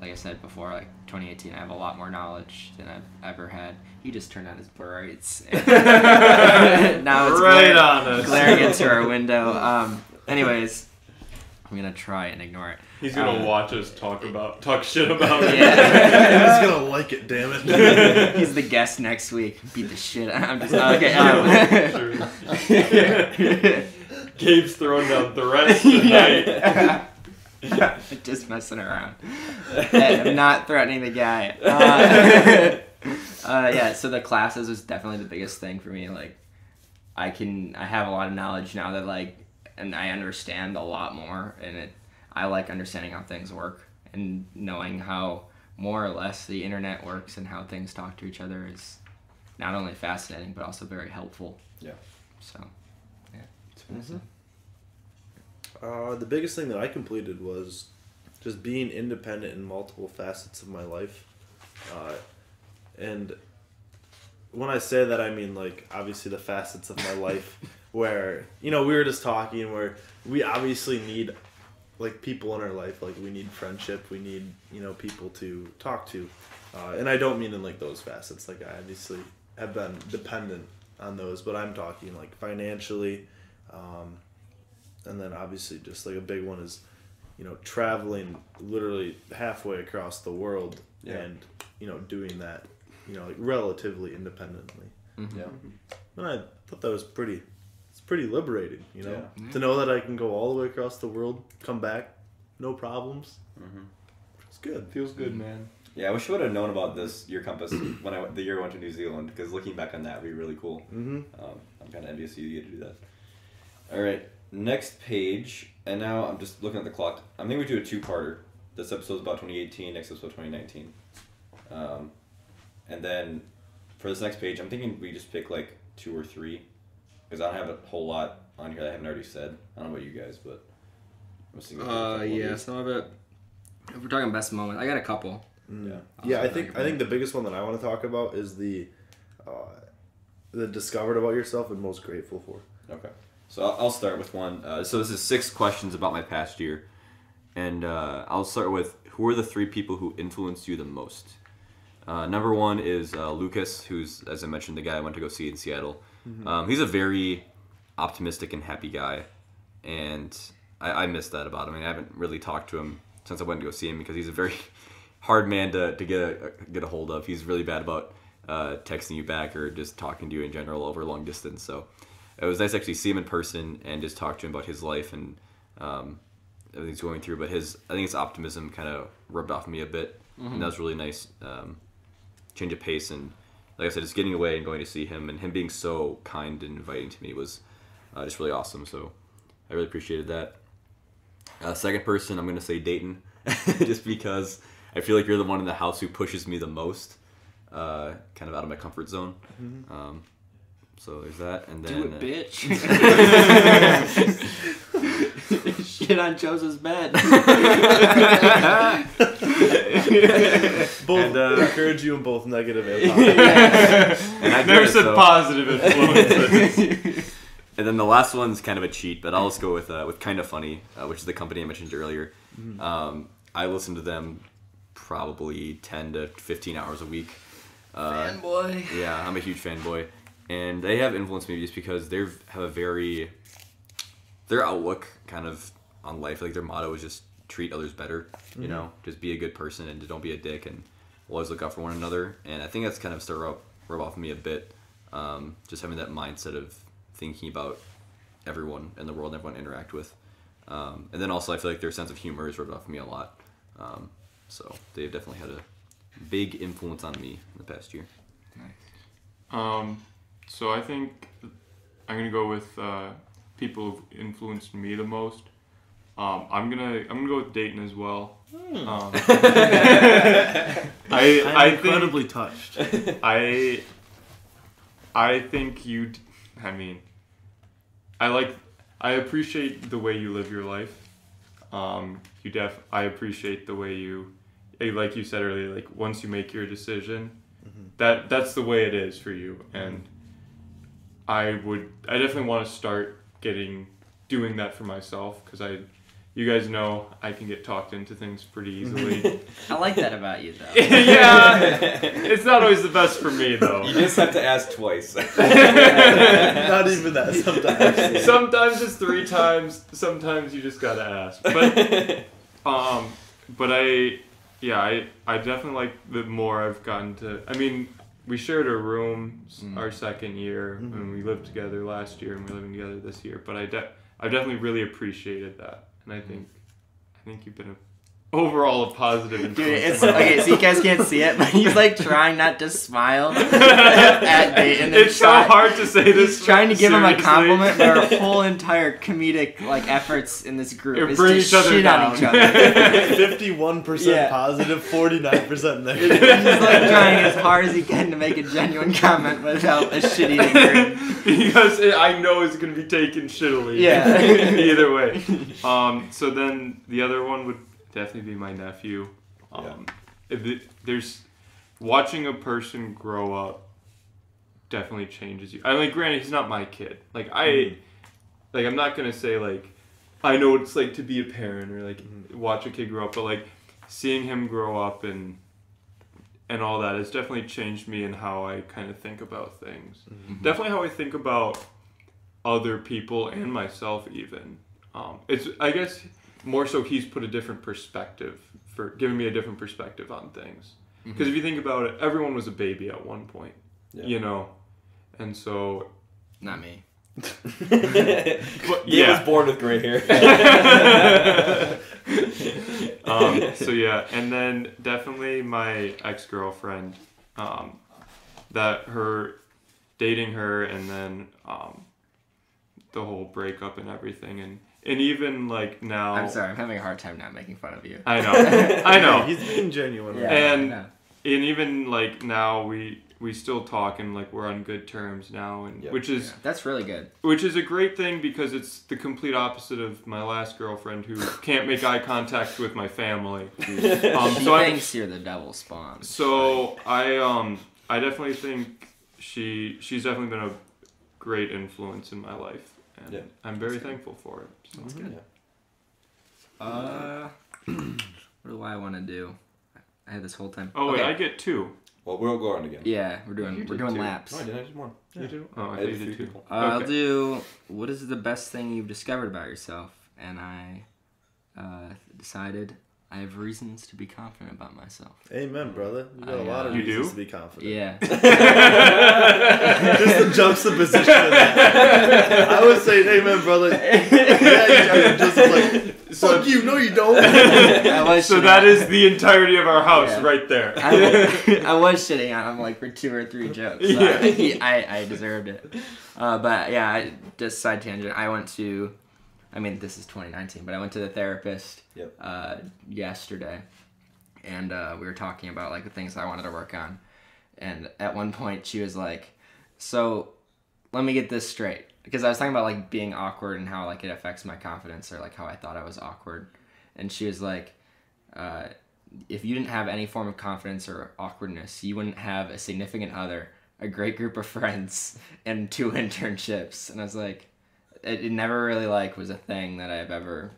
Like I said before, like 2018, I have a lot more knowledge than I've ever had. He just turned on his brights. Now it's glaring into our window. Anyways, I'm gonna try and ignore it. He's gonna watch us talk shit about it. Yeah. He's gonna like it, damn it. He's the guest next week. Beat the shit. I'm just okay. Gabe's throwing down threats tonight. Just messing around. I'm not threatening the guy. Yeah, so the classes was definitely the biggest thing for me. Like, I have a lot of knowledge now that and I understand a lot more, and I like understanding how things work and knowing how more or less the internet works and how things talk to each other is not only fascinating but also very helpful. Yeah. So, yeah. The biggest thing that I completed was just being independent in multiple facets of my life. And when I say that, I mean, like, obviously the facets of my life where, we were just talking where we obviously need, like, people in our life. Like, we need friendship. We need, people to talk to. And I don't mean in, like, those facets. Like, I obviously have been dependent on those. But I'm talking, like, financially. And then obviously just, like, a big one is, traveling literally halfway across the world. Yeah. And, doing that, like, relatively independently. Mm-hmm. Yeah. And I thought that was pretty liberating, Yeah. to know that I can go all the way across the world, come back, no problems. Mm-hmm. It's good. Feels good, man. Yeah, I wish I would have known about this year compass the year I went to New Zealand, because looking back on that would be really cool. Mm-hmm. I'm kind of envious you get to do that. All right, next page, and now I'm just looking at the clock. I think we do a two-parter. This episode's about 2018, next episode 2019. And then for this next page, I'm thinking we just pick like 2 or 3, because I don't have a whole lot on here that I haven't already said. I don't know about you guys, but I'm just thinking. Yeah, some of it. If we're talking best moment, I got a couple. Yeah. Yeah, I think the biggest one that I want to talk about is the discovered about yourself and most grateful for. Okay. So I'll start with one. So this is 6 questions about my past year. And I'll start with, who are the 3 people who influenced you the most? Number 1 is Lucas, who's, as I mentioned, the guy I went to go see in Seattle. Mm-hmm. He's a very optimistic and happy guy. And I miss that about him. I mean, I haven't really talked to him since I went to go see him, because he's a very hard man to get a hold of. He's really bad about texting you back or just talking to you in general over long distance. So it was nice to actually see him in person and just talk to him about his life and everything he's going through. But I think his optimism kind of rubbed off me a bit. Mm-hmm. And that was really nice. Change of pace, and like I said, just getting away and going to see him, and him being so kind and inviting to me was just really awesome. So I really appreciated that. Second person, I'm going to say Dayton, just because I feel like you're the one in the house who pushes me the most, kind of out of my comfort zone. Mm-hmm. So there's that, and then... Do it, bitch. Shit on Joseph's bed. Both encourage you in both negative and positive. And I never said positive influences. And then the last one's kind of a cheat, but I'll just go with Kind of Funny, which is the company I mentioned earlier. Mm-hmm. I listen to them probably 10 to 15 hours a week. Fanboy. Yeah, I'm a huge fanboy. And they have influenced me just because they have their outlook kind of on life, like their motto is just treat others better, you know, just be a good person and don't be a dick, and always look out for one another. And I think that's kind of started to rub off me a bit, just having that mindset of thinking about everyone in the world and everyone I interact with. And then also I feel like their sense of humor has rubbed off me a lot. So they've definitely had a big influence on me in the past year. Nice. So I think I'm going to go with people who've influenced me the most. I'm gonna go with Dayton as well. I'm I incredibly touched. I think you. I mean, I appreciate the way you live your life. I appreciate the way you, like you said earlier, like once you make your decision, that's the way it is for you. And I definitely want to start doing that for myself, because you guys know I can get talked into things pretty easily. I like that about you, though. Yeah, it's not always the best for me though. You just have to ask twice. Not even that. Sometimes. Sometimes it's 3 times. Sometimes you just gotta ask. But I definitely like the more I've gotten to. I mean, we shared a room our second year, and we lived together last year, and we're living together this year. But I definitely really appreciated that. And I think you've been overall a positive influence. Dude, it's okay. So you guys can't see it, but he's like trying not to smile at Dayton. It's so hard to say this. He's trying to give him a seriously. compliment, but our whole entire comedic efforts in this group is bring to each other shit down. on each other. 51% positive, 49% negative. He's like trying as hard as he can to make a genuine comment without a shit-eating grin. Because I know it's going to be taken shittily. Yeah. Either way. So then the other one would definitely be my nephew. There's watching a person grow up definitely changes you. I mean, granted, he's not my kid. I'm not gonna say I know what it's like to be a parent or watch a kid grow up, but seeing him grow up and all that has definitely changed me in how I kind of think about things. Definitely how I think about other people and myself even. It's, I guess, more so he's put a different perspective, for giving me a different perspective on things. Because if you think about it, everyone was a baby at one point, you know? And so... Not me. He was born with gray hair. So yeah, and then definitely my ex-girlfriend, dating her, and then the whole breakup and everything, and even now. I'm sorry, I'm having a hard time not making fun of you. I know. He's being genuine. Yeah, and even now we still talk, and we're on good terms now, and which is that's really good. Which is a great thing, because it's the complete opposite of my last girlfriend, who can't make eye contact with my family. She thinks you're the devil spawn. So I definitely think she's definitely been a great influence in my life, and I'm very thankful for it. So. That's good. What do I want to do? I had this whole time. Oh wait, I get 2. Well, we'll go on again. Yeah, we're doing 2. laps. No, I didn't. I just one. You do? Oh, I I thought you had 3 did 2. people. I'll do. What is the best thing you've discovered about yourself? And I decided I have reasons to be confident about myself. Amen, brother. You got a lot of You reasons do? to be confident. Yeah. Just the juxtaposition of that. I was saying, amen, brother. Yeah, you just fuck you. No, you don't. So that is the entirety of our house right there. I was shitting on him for 2 or 3 jokes. So I deserved it. But yeah, just side tangent. I went to, this is 2019, but I went to the therapist yesterday, and we were talking about the things I wanted to work on. And at one point she was like, so let me get this straight. Because I was talking about being awkward and how it affects my confidence, or how I thought I was awkward. And she was like, if you didn't have any form of confidence or awkwardness, you wouldn't have a significant other, a great group of friends, and 2 internships. And I was like, it never really was a thing that I've ever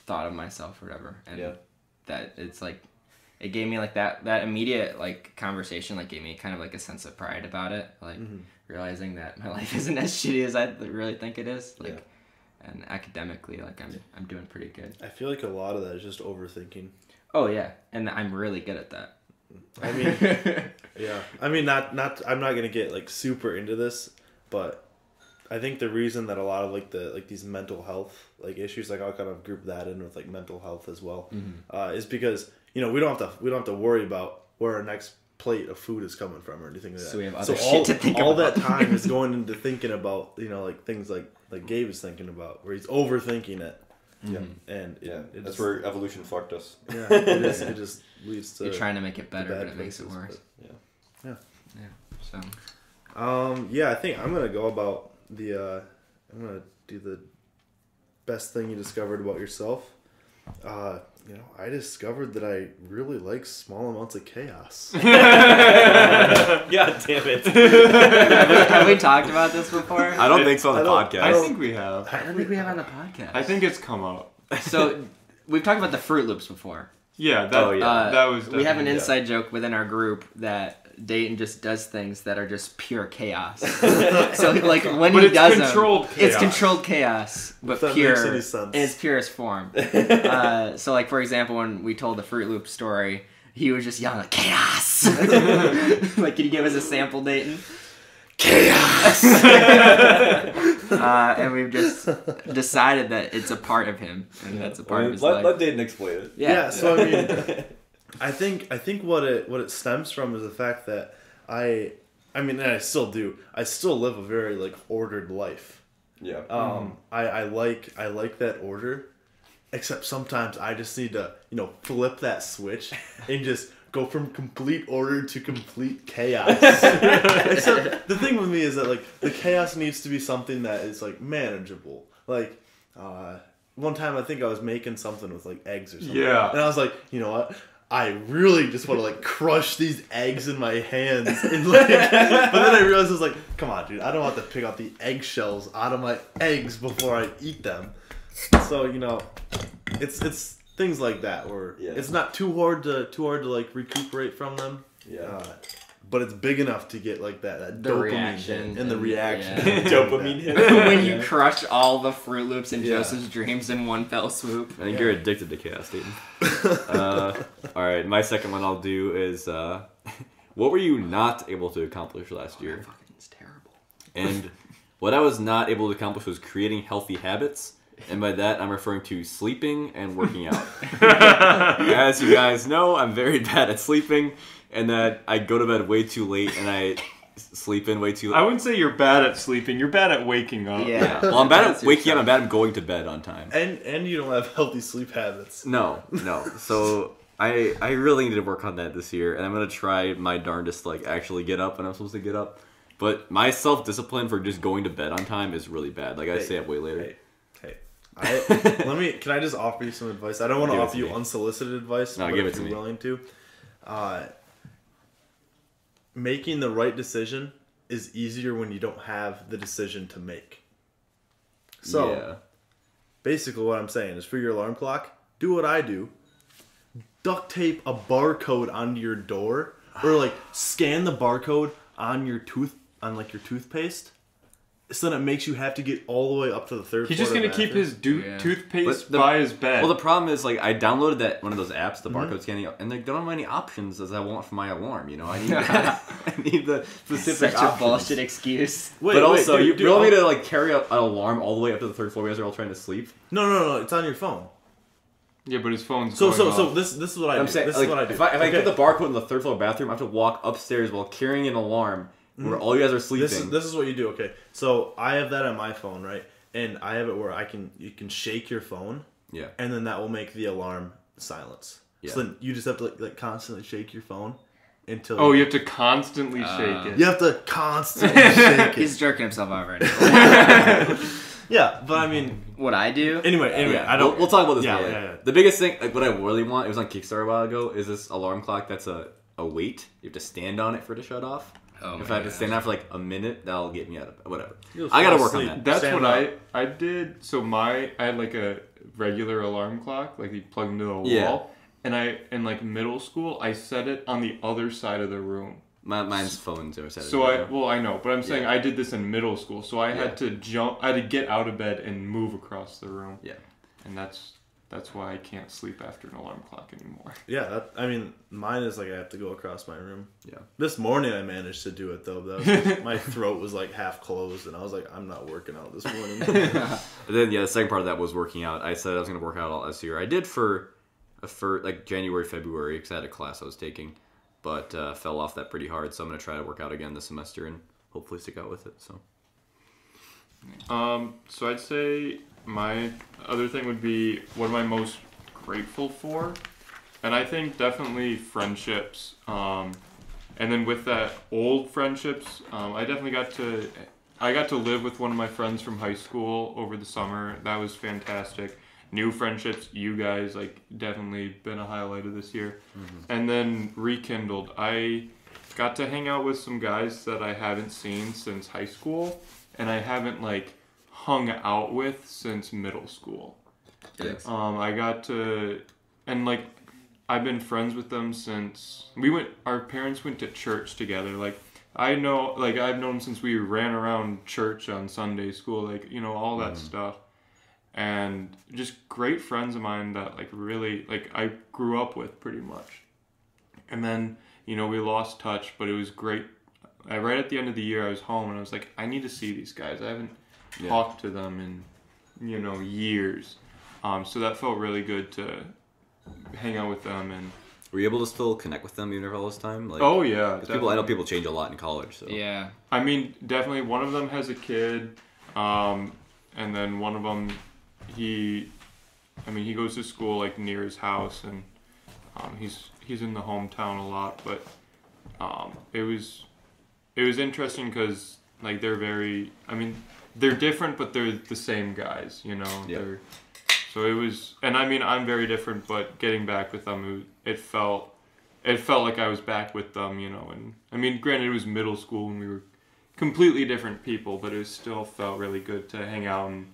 thought of myself or whatever. And that it's it gave me that immediate conversation gave me kind of a sense of pride about it, realizing that my life isn't as shitty as I really think it is. And academically I'm doing pretty good. I feel a lot of that is just overthinking. Oh yeah, and I'm really good at that. Yeah. Not I'm not gonna get super into this, but I think the reason that a lot of these mental health issues, I'll kind of group that in with mental health as well, is because we don't have to worry about where our next plate of food is coming from or anything like that. So we have other shit to think about. All that time is going into thinking about things like Gabe is thinking about, where he's overthinking it, Yeah. And That's just, where evolution fucked us. Yeah, it just leads to. You're trying to make it better, bad but it makes it places, worse. Yeah. So. Yeah, I think I'm gonna go about the. I'm gonna do the best thing you discovered about yourself. I discovered that I really like small amounts of chaos. God damn it. Have we talked about this before? I don't think so on the podcast. I think we have. I don't think we have on the podcast. I think it's come up. So, we've talked about the Fruit Loops before. Yeah, that, Oh, yeah. that was We have an definitely- inside joke within our group that Dayton just does things that are just pure chaos. So, like, when But he it's does controlled them, it's chaos. controlled chaos, but If that pure makes any sense. in its purest form. So, like, for example, when we told the Fruit Loop story, he was just yelling, like, chaos! Like, can you give us a sample, Dayton? Chaos! And we've just decided that it's a part of him, and that's a part of his life. Let Dayton explain it. Yeah, so I mean, I think what it stems from is the fact that I mean, and I still do. I still live a very like ordered life. Yeah. I like that order, except sometimes I just need to flip that switch and just go from complete order to complete chaos. Except the thing with me is that like the chaos needs to be something that is like manageable. Like one time I think I was making something with like eggs or something. Yeah. And I was like, you know what? I really just want to like crush these eggs in my hands, and like, but then I realized I was like, come on, dude, I don't have to pick out the eggshells out of my eggs before I eat them. So it's things like that where it's not too hard to like recuperate from them. Yeah. But it's big enough to get like that The dopamine reaction hit and the reaction. yeah. Dopamine hit. When you crush all the Fruit Loops in Yeah. Joseph's dreams in one fell swoop. I think you're addicted to chaos, Dayton. All right, my second one I'll do is what were you not able to accomplish last year? Fucking, it's terrible. And what I was not able to accomplish was creating healthy habits. And by that, I'm referring to sleeping and working out. As you guys know, I'm very bad at sleeping, and that I go to bed way too late, and I sleep in way too late. I wouldn't say you're bad at sleeping. You're bad at waking up. Yeah. Well, I'm bad That's at your waking up. stuff. I'm bad at going to bed on time. And you don't have healthy sleep habits. No. So I really need to work on that this year, and I'm gonna try my darndest to like actually get up when I'm supposed to get up. But my self-discipline for just going to bed on time is really bad. Like I stay up way later. Hey, can I just offer you some advice? I don't want to Give it offer to you me. unsolicited advice. No, but give if it to you're me. willing to. Making the right decision is easier when you don't have the decision to make. So, yeah. basically what I'm saying is for your alarm clock, do what I do. Duct tape a barcode onto your door, or like scan the barcode on your toothpaste. So then it makes you have to get all the way up to the third He's floor. just gonna keep his toothpaste by his bed. Well, the problem is like I downloaded that one of those apps, the barcode scanning, and they don't have any options as I want for my alarm. I need the specific Such a options. bullshit excuse. But also, dude, you want me to like carry an alarm all the way up to the third floor? You guys are all trying to sleep. No, it's on your phone. yeah, but his phone's So going off. this is what I I'm do. saying, This like, is what I do. if I Okay. get the barcode in the third floor bathroom, I have to walk upstairs while carrying an alarm where all you guys are sleeping. This is what you do. Okay, so I have that on my phone, right? And I have it where you can shake your phone, Yeah. and then that will make the alarm silence. Yeah. So then you just have to like constantly shake your phone until. Oh, you have to constantly shake it. You have to constantly shake He's it. jerking himself out right now. Yeah, but I mean, What I do? anyway, Yeah, I don't. We'll talk about this Yeah, later. yeah. The biggest thing, like what I really want, it was on Kickstarter a while ago, is this alarm clock that's a weight. You have to stand on it for it to shut off. Oh If my I have to gosh. stand on it for like a minute, that'll get me out of whatever. You'll I gotta fall work on asleep. that. That's Stand what up. I did. So I had like a regular alarm clock, like you plug into the wall. Yeah. And in like middle school, I set it on the other side of the room. Mine's phones are set. So I know, but I'm saying Yeah. I did this in middle school. So I Yeah. had to I had to get out of bed and move across the room. Yeah. And that's why I can't sleep after an alarm clock anymore. Yeah, I mean, mine is like I have to go across my room. Yeah. This morning I managed to do it though. That was my throat was like half closed, and I was like, I'm not working out this morning. But then the second part of that was working out. I said I was gonna work out all this year. I did for like January, February, because I had a class I was taking, but fell off that pretty hard. So I'm gonna try to work out again this semester and hopefully stick out with it. So. So I'd say my other thing would be what am I most grateful for? And I think definitely friendships. And then with that, old friendships, I definitely got to live with one of my friends from high school over the summer. That was fantastic. New friendships, you guys, like, definitely been a highlight of this year. And then rekindled. I got to hang out with some guys that I haven't seen since high school, and I haven't, like, hung out with since middle school. Yes. I got to, and, like, I've been friends with them since our parents went to church together. Like, I've known since we ran around church on Sunday school, like, you know, all that stuff. And just great friends of mine that, like, really, like, I grew up with pretty much. And then, you know, we lost touch, but it was great. Right at the end of the year, I was home and I was like, I need to see these guys. I haven't talked to them in, you know, years. So that felt really good to hang out with them. And were you able to still connect with them even after all this time? Like, oh yeah, I know people change a lot in college. So Yeah. I mean, definitely one of them has a kid, and then one of them, he goes to school like near his house, and he's in the hometown a lot. But it was interesting because like they're different, but they're the same guys, you know. Yeah. So it was, and I mean, I'm very different, but getting back with them, it felt like I was back with them, you know. And I mean, granted, it was middle school and we were completely different people, but it still felt really good to hang out and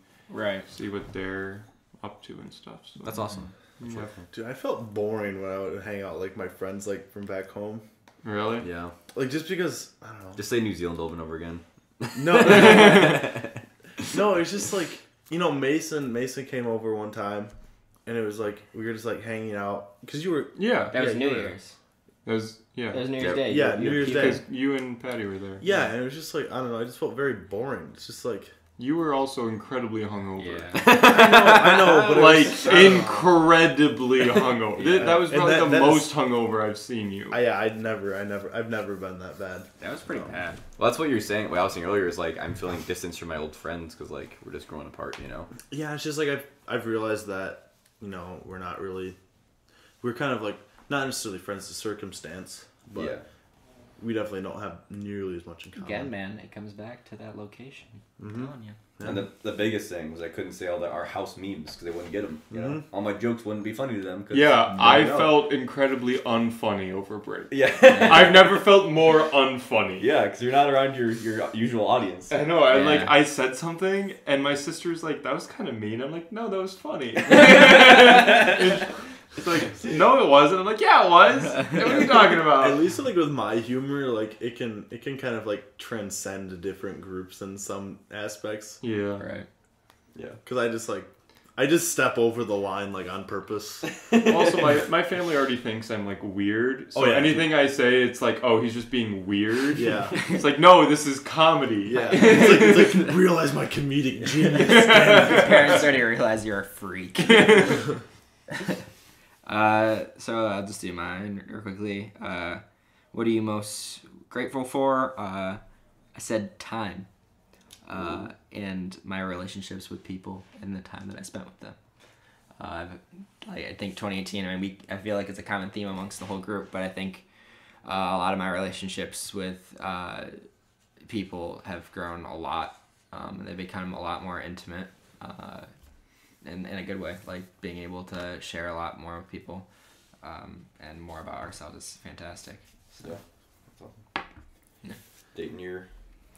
see what they're up to and stuff. So. that's awesome. Yeah. Dude, I felt boring when I would hang out like my friends like from back home. Really? Yeah. Like just because I don't know. Just say New Zealand over and over again. No, no, it's just like, you know, Mason came over one time, and it was like we were just like hanging out because you were That was Yeah, New you were. Year's. That was That was New Year's Day. Yeah, New Year's Day. Because you and Patty were there. yeah, and it was just like I don't know. I just felt very boring. It's just like You were also incredibly hungover. Yeah. I know, but it Like was, I don't know. incredibly hungover. Yeah. That was And probably the that is- most hungover I've seen you. I've never been that bad. That was pretty bad. Well, that's what you're saying. What I was saying earlier is like I'm feeling distance from my old friends because like we're just growing apart, you know. Yeah, it's just like I've realized that, you know, we're kind of like not necessarily friends to circumstance, but yeah. we definitely don't have nearly as much in common. Again, man, it comes back to that location. I'm telling you. And the biggest thing was I couldn't say all our house memes because they wouldn't get them. You know, Mhm. all my jokes wouldn't be funny to them. Cause Yeah, they I don't know. felt incredibly unfunny over break. Yeah. I've never felt more unfunny. Yeah, because you're not around your usual audience. I know, and Yeah. like I said something, and my sister's like, "That was kind of mean." I'm like, "No, that was funny." It's like, "No, it wasn't." I'm like, "Yeah, it was." What are you talking At about? least like with my humor, like it can kind of like transcend different groups in some aspects. Yeah. Right. Yeah. Because I just step over the line like on purpose. Also, my family already thinks I'm like weird, so Oh, yeah. anything I say, it's like, "Oh, he's just being weird." Yeah. It's like, no, this is comedy. Yeah. It's like realize my comedic genius. Your parents started to realize you're a freak. So I'll just do mine real quickly. What are you most grateful for? I said time. And my relationships with people and the time that I spent with them. I think 2018. I mean, I feel like it's a common theme amongst the whole group, but I think a lot of my relationships with people have grown a lot, and they've become a lot more intimate, in a good way. Like being able to share a lot more with people, and more about ourselves is fantastic. So. Yeah. That's awesome. Yeah. Dayton, your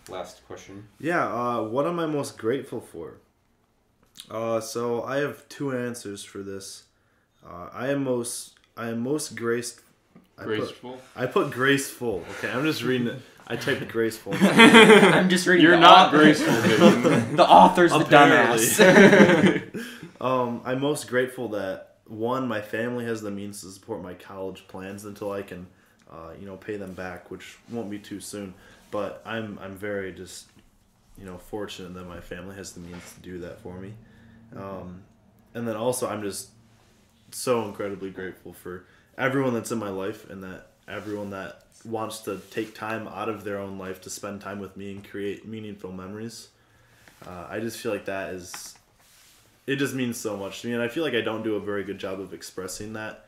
last question. Yeah, what am I most grateful for? So I have two answers for this. I am most graceful. I put graceful. Okay, I'm just reading it. I typed graceful. I'm just reading. You're the not author. graceful, Dayton. The author's the Apparently. dumbass. I'm most grateful that one, my family has the means to support my college plans until I can, pay them back, which won't be too soon. But I'm very just, fortunate that my family has the means to do that for me. And then also I'm just so incredibly grateful for everyone that's in my life and that everyone that wants to take time out of their own life to spend time with me and create meaningful memories. I just feel like that is it just means so much to me, and I feel like I don't do a very good job of expressing that.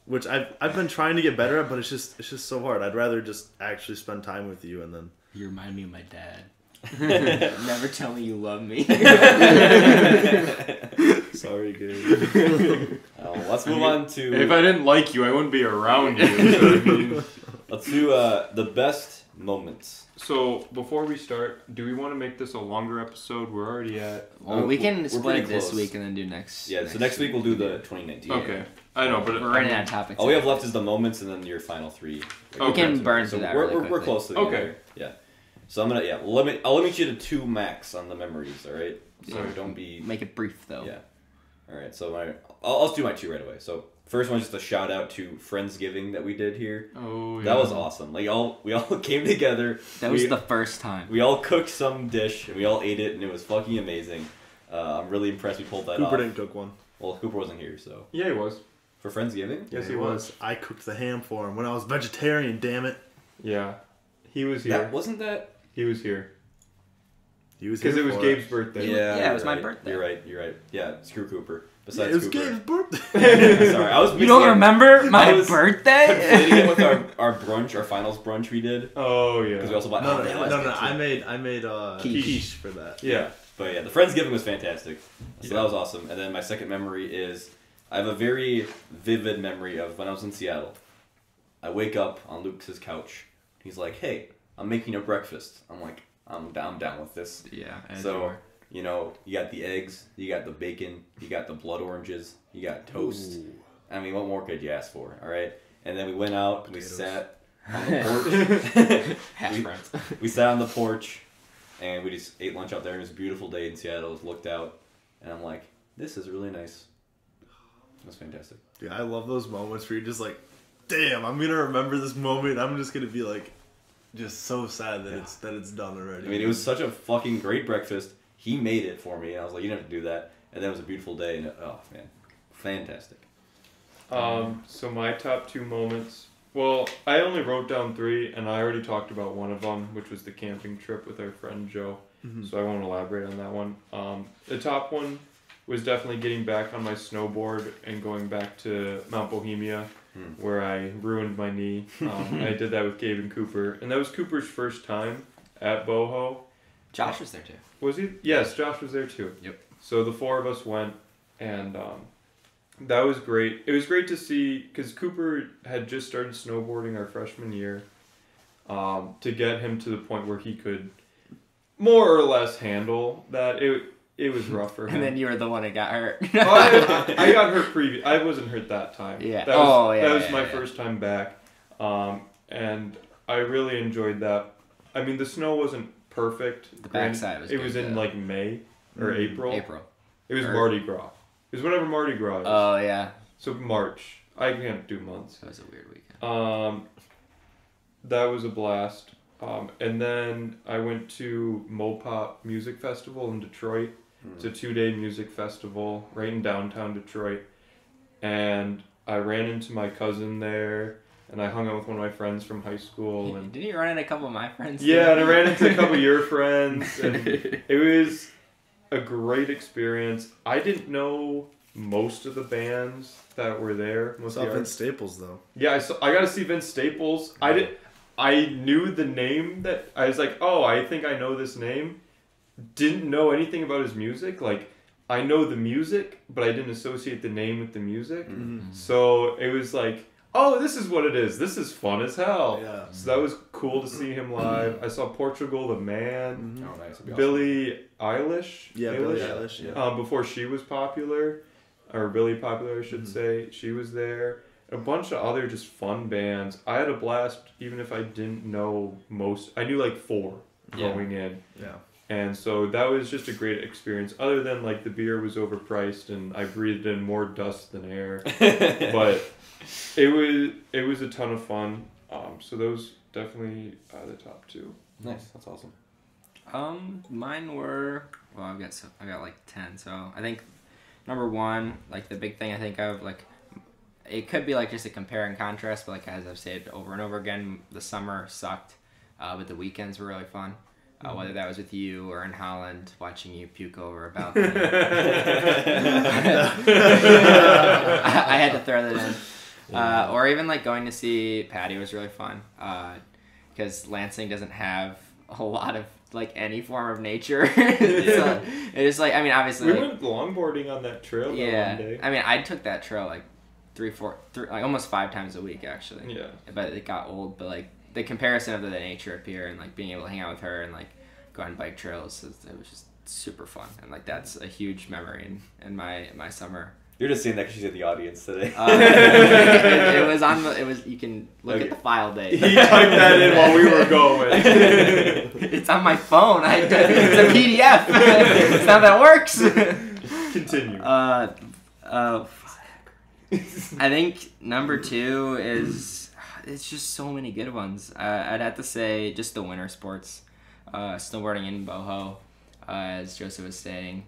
Which I've been trying to get better at, but it's just so hard. I'd rather just actually spend time with you and then. You remind me of my dad. Never tell me you love me. Sorry, Gabe. Let's move on to. If I didn't like you, I wouldn't be around you. So, I mean, Let's do the best moments. so before we start, do we want to make this a longer episode? We're already at. Well, we can We're split pretty it this close. week and then do next. Yeah, so next week we'll do the 2019. Okay, I know, but We're running out of topics. All we have left is the moments and then your final three. Okay. We can burn So through that we're, really we're quickly. close to the Okay. end. Yeah. So I'm gonna I'll limit you to 2 max on the memories. All right. So Yeah. don't be. Make it brief though. Yeah. All right. So I'll just do my 2 right away. So first one is just a shout out to Friendsgiving that we did here. Oh yeah. That was awesome. Like we all came together. That was the first time. We all cooked some dish and we all ate it and it was fucking amazing. I'm really impressed we pulled that Cooper off. didn't cook one. Well, Cooper wasn't here, so Yeah, he was. for Friendsgiving. Yes, he It was. I cooked the ham for him when I was vegetarian. Damn it. Yeah, he was here. That wasn't that. He was here He was because here it was for Gabe's birthday. Yeah, Yeah, it was you're my right. birthday. You're right. Yeah, screw Cooper. Yeah, Besides it was Cooper. Gabe's birthday. Sorry, I was. You don't remember my I was birthday? conflating it with our brunch, our finals brunch we did. Oh yeah. Because we also bought. No, that no, was no, good no. too. I made Quiche. quiche for that. Yeah. But yeah, the Friendsgiving was fantastic. So Yeah. that was awesome. And then my second memory is I have a very vivid memory of when I was in Seattle. I wake up on Luke's couch. He's like, "Hey, I'm making you breakfast." I'm like, I'm down with this. Yeah. as So, you were. you know, you got the eggs, you got the bacon, you got the blood oranges, you got toast. Ooh. I mean, what more could you ask for? All right. And then we went out. And we Potatoes. sat on the porch. Hash we- browns. We sat on the porch, and we just ate lunch out there. It was a beautiful day in Seattle. Just looked out, and I'm like, "This is really nice." It was fantastic. Dude, I love those moments where you're just like, damn, I'm gonna remember this moment. I'm just gonna be like, just so sad that it's done already. I mean, it was such a fucking great breakfast. He made it for me, and I was like, "You didn't have to do that." And then it was a beautiful day, and oh man, fantastic. So my top 2 moments. Well, I only wrote down 3, and I already talked about one of them, which was the camping trip with our friend Joe. So I won't elaborate on that one. The top one was definitely getting back on my snowboard and going back to Mount Bohemia, where I ruined my knee. I did that with Gabe and Cooper, and that was Cooper's first time at Boho. Josh was there too. Was he? Yes, Josh was there too. Yep. So the 4 of us went, and that was great. It was great to see, because Cooper had just started snowboarding our freshman year, to get him to the point where he could more or less handle that. It was rough for him. And then you were the one that got hurt. I got hurt I wasn't hurt that time. Yeah. That was, Oh, yeah, that was yeah, my yeah. first time back. And I really enjoyed that. I mean, the snow wasn't perfect. The backside was It good, was in though. like May or April. April. It was Or- Mardi Gras. It was whenever Mardi Gras is. Oh yeah. So March. I can't do months. That was a weird weekend. That was a blast. And then I went to Mopop Music Festival in Detroit. It's a 2-day music festival right in downtown Detroit. And I ran into my cousin there, and I hung out with one of my friends from high school. And Didn't you run into a couple of my friends? yeah, too? and I ran into a couple of your friends, and it was a great experience. I didn't know most of the bands that were there. Most Saw of the Vince artists. Staples though. Yeah, I got to see Vince Staples. I knew the name that I was like, oh, I think I know this name. Didn't know anything about his music. Like, I know the music, but I didn't associate the name with the music. So it was like, oh, this is what it is. This is fun as hell. Yeah. So that was cool to see him live. I saw Portugal the Man, Oh, nice. That'd be awesome. Billie Eilish. Yeah, Billie Eilish. Yeah. Before she was popular, or really popular, I should say, she was there. A bunch of other just fun bands. I had a blast, even if I didn't know most. I knew like 4 going in. Yeah. And so that was just a great experience. Other than like the beer was overpriced and I breathed in more dust than air, but it was a ton of fun. So those definitely the top 2. Nice. That's awesome. Mine were I got like 10. So I think number 1, like the big thing I think of, like it could be like just a compare and contrast, but like as I've said over and over again, the summer sucked, but the weekends were really fun. whether that was with you or in Holland, watching you puke over a balcony. I had to throw that in. Or even like going to see Patty was really fun, because Lansing doesn't have a lot of like any form of nature. So it's like, I mean, obviously we went longboarding on that trail one day. I mean, I took that trail like three, like almost 5 times a week actually. Yeah. But it got old. But like the comparison of the nature up here and like being able to hang out with her and like go on bike trails, it was just super fun. And like that's a huge memory in my summer. You're just saying that because she's in the audience today. It was on the. It was. You can look at the file date. He typed that in while we were going. It's on my phone. It's a PDF. It's how that works. Continue. I think number 2 is. It's just so many good ones. I'd have to say just the winter sports, snowboarding in boho, as Joseph was saying.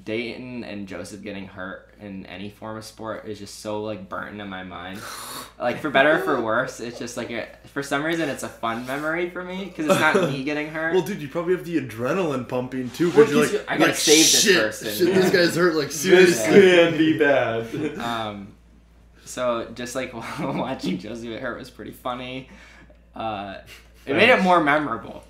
Dayton and Joseph getting hurt in any form of sport is just so like burnt in my mind. Like for better or for worse, it's just like for some reason it's a fun memory for me because it's not me getting hurt. Well, dude, you probably have the adrenaline pumping too because you're like, I gotta save this person. Shit, this guy's hurt. Like seriously, this can be bad. So just like watching Joseph get hurt was pretty funny. It made it more memorable.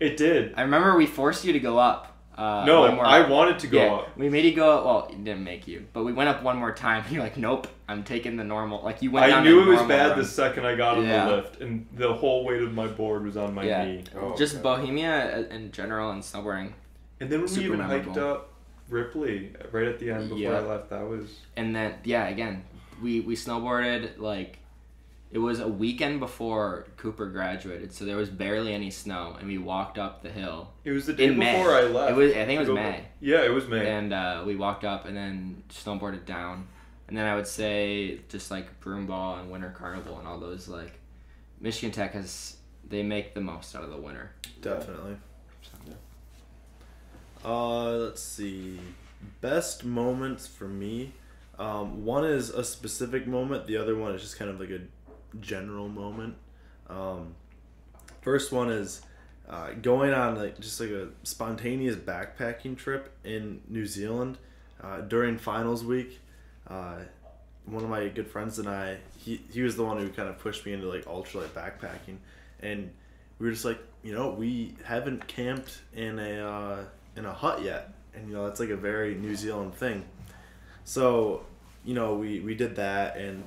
It did. I remember we forced you to go up. No, I wanted to go up. We made you go up. Well, it didn't make you, but we went up one more time. You're like, nope, I'm taking the normal. Like you went down. I knew the it was bad run. the second I got on the lift, and the whole weight of my board was on my knee. Oh, just Bohemia in general and snowboarding. And then when we even memorable. hiked up Ripley right at the end before I left, that was. And then again, we snowboarded like. It was a weekend before Cooper graduated, so there was barely any snow, and we walked up the hill. It was the day before I left. I think it was May. Yeah, it was May. And we walked up and then snowboarded down. And then I would say just like broomball and winter carnival and all those, like Michigan Tech they make the most out of the winter. Definitely. Let's see. Best moments for me. One is a specific moment. The other one is just kind of like a general moment. First one is going on like just like a spontaneous backpacking trip in New Zealand during finals week. One of my good friends and I, he was the one who kind of pushed me into like ultralight backpacking, and we were just like, we haven't camped in a hut yet, and that's like a very New Zealand thing. So we did that, and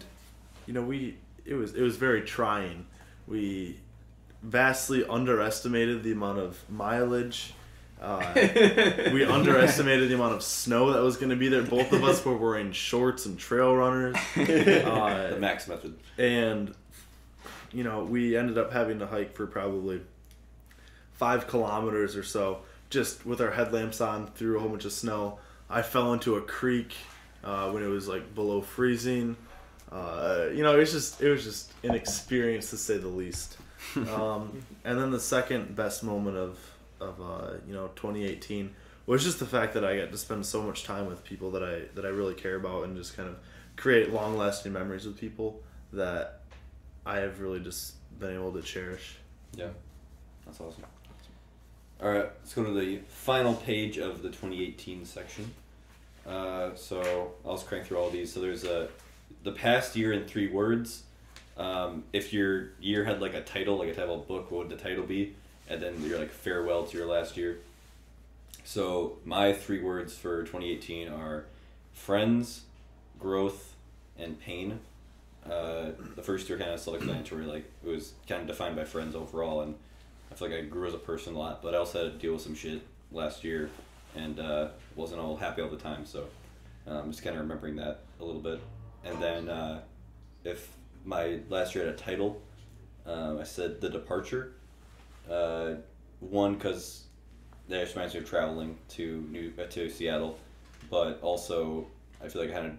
it was very trying. We vastly underestimated the amount of mileage. We underestimated the amount of snow that was going to be there. Both of us were wearing shorts and trail runners. The Max method. And, we ended up having to hike for probably 5 kilometers or so, just with our headlamps on through a whole bunch of snow. I fell into a creek when it was like below freezing. It was just an experience to say the least. And then the second best moment of 2018 was just the fact that I got to spend so much time with people that I really care about, and just kind of create long lasting memories with people that I have really just been able to cherish. Yeah, that's awesome. All right, let's go to the final page of the 2018 section. So I'll just crank through all these. So there's the past year in 3 words. If your year had like a title, like a title of a book, what would the title be? And then your like farewell to your last year. So my 3 words for 2018 are friends, growth, and pain. The first 2 are kind of self-explanatory. Like it was kind of defined by friends overall, and I feel like I grew as a person a lot. But I also had to deal with some shit last year, and wasn't all happy all the time. So just kind of remembering that a little bit. And then if my last year had a title, I said The Departure. One, because that just reminds me of traveling to Seattle, but also I feel like kind of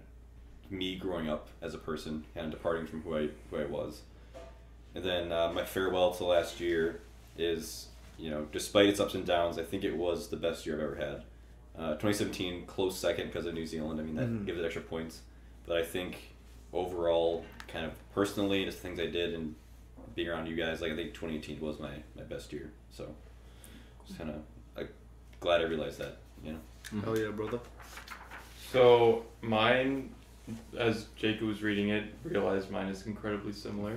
me growing up as a person, kind of departing from who I was. And then my farewell to last year is, despite its ups and downs, I think it was the best year I've ever had. 2017, close second because of New Zealand. I mean, that gives it extra points. But I think overall, kind of personally, just things I did and being around you guys, like I think 2018 was my best year. So Just kind of glad I realized that, you know. Oh yeah, brother. So mine, as Jacob was reading it, realized mine is incredibly similar.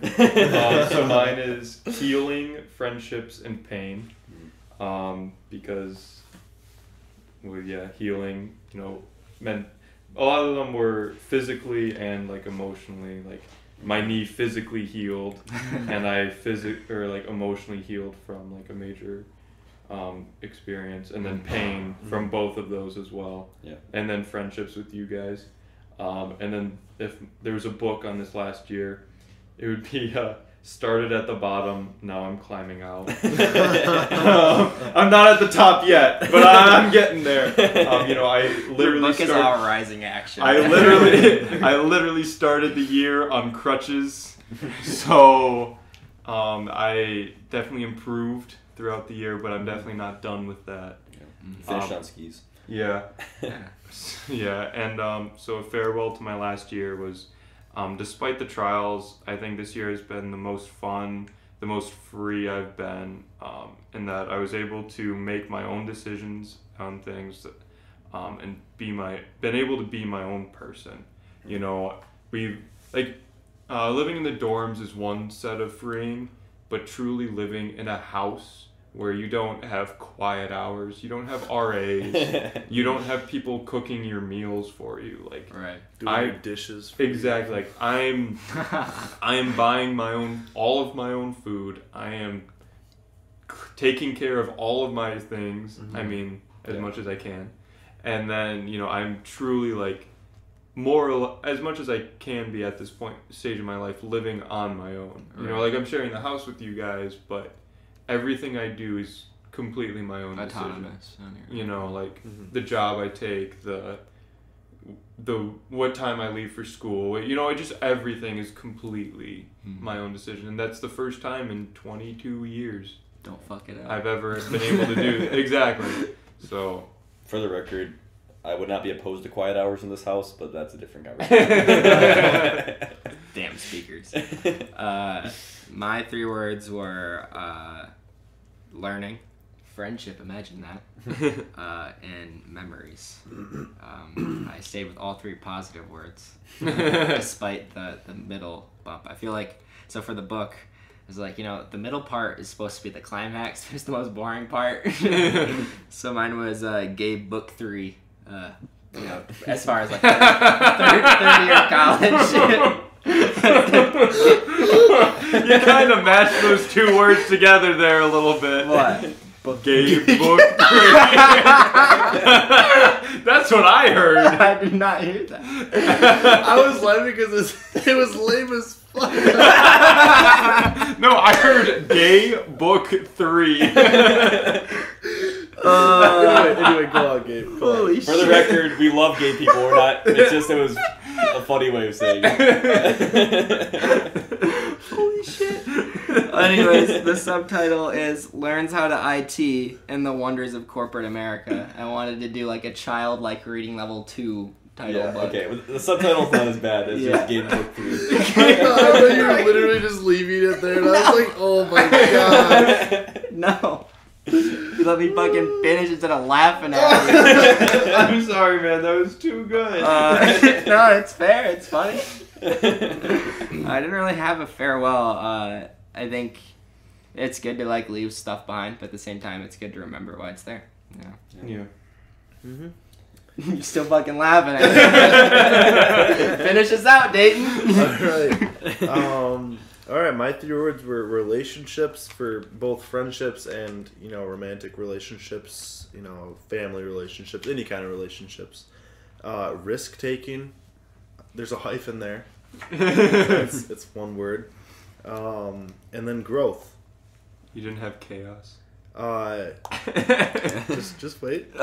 So mine is healing, friendships, and pain. Because, well, yeah, healing, you know, meant a lot of them were physically and like emotionally. Like my knee physically healed, and I emotionally healed from like a major experience, and then pain from both of those as well. Yeah. And And then friendships with you guys. And then if there was a book on this last year, it would be started at the bottom, now I'm climbing out. I'm not at the top yet, but I'm getting there. You know, I literally Your book is all rising action. I literally started the year on crutches, so I definitely improved throughout the year, but I'm definitely not done with that. finished on skis. Yeah. Yeah, and so a farewell to my last year was, despite the trials, I think this year has been the most fun, the most free I've been, in that I was able to make my own decisions on things, and been able to be my own person. You know, living in the dorms is one set of freeing, but truly living in a house where you don't have quiet hours, you don't have RAs, you don't have people cooking your meals for you. Like, right. Doing your dishes. For exactly. Like I am buying all of my own food. I am taking care of all of my things. I mean, as much as I can, and then, you know, I'm truly like as much as I can be at this stage in my life, living on my own. You know, like I'm sharing the house with you guys, but everything I do is completely my own Autonomous. decision. You know, like the job I take, the what time I leave for school. You know, everything is completely my own decision, and that's the first time in 22 years Don't fuck it up. I've ever been able to do exactly. So, For the record, I would not be opposed to quiet hours in this house, but that's a different conversation. Damn speakers. My 3 words were learning, friendship, imagine that, and memories. I stayed with all 3 positive words, despite the middle bump. I feel like, so for the book, it's like, you know, the middle part is supposed to be the climax. It's the most boring part. So mine was Gabe Book 3. You know, as far as like third year college. you kind of matched those 2 words together there a little bit. What? Gabe Book 3. That's what I heard. I did not hear that. I was laughing because it was lame as fuck. No, I heard Gay Book 3. Anyway, go on, Gabe. Go on. Holy For the record, we love gay people. We're not. It was a funny way of saying it. Holy shit. Anyways, the subtitle is Learns How to IT and the Wonders of Corporate America. I wanted to do like a childlike reading level 2 title. Yeah, book. okay. Well, the subtitle's not as bad as just Game Book 3. I thought you were literally just leaving it there, and I was like, oh my god. No. You let me fucking finish instead of laughing at me. I'm sorry, man. That was too good. No, it's fair. It's funny. I didn't really have a farewell. I think it's good to like leave stuff behind, but at the same time, it's good to remember why it's there. Yeah. Mm-hmm. You're still fucking laughing at me. Finish us out, Dayton. All right. My 3 words were relationships, for both friendships and, you know, romantic relationships, you know, family relationships, any kind of relationships. Risk taking. There's a hyphen there. It's 1 word. And then growth. You didn't have chaos. Just wait.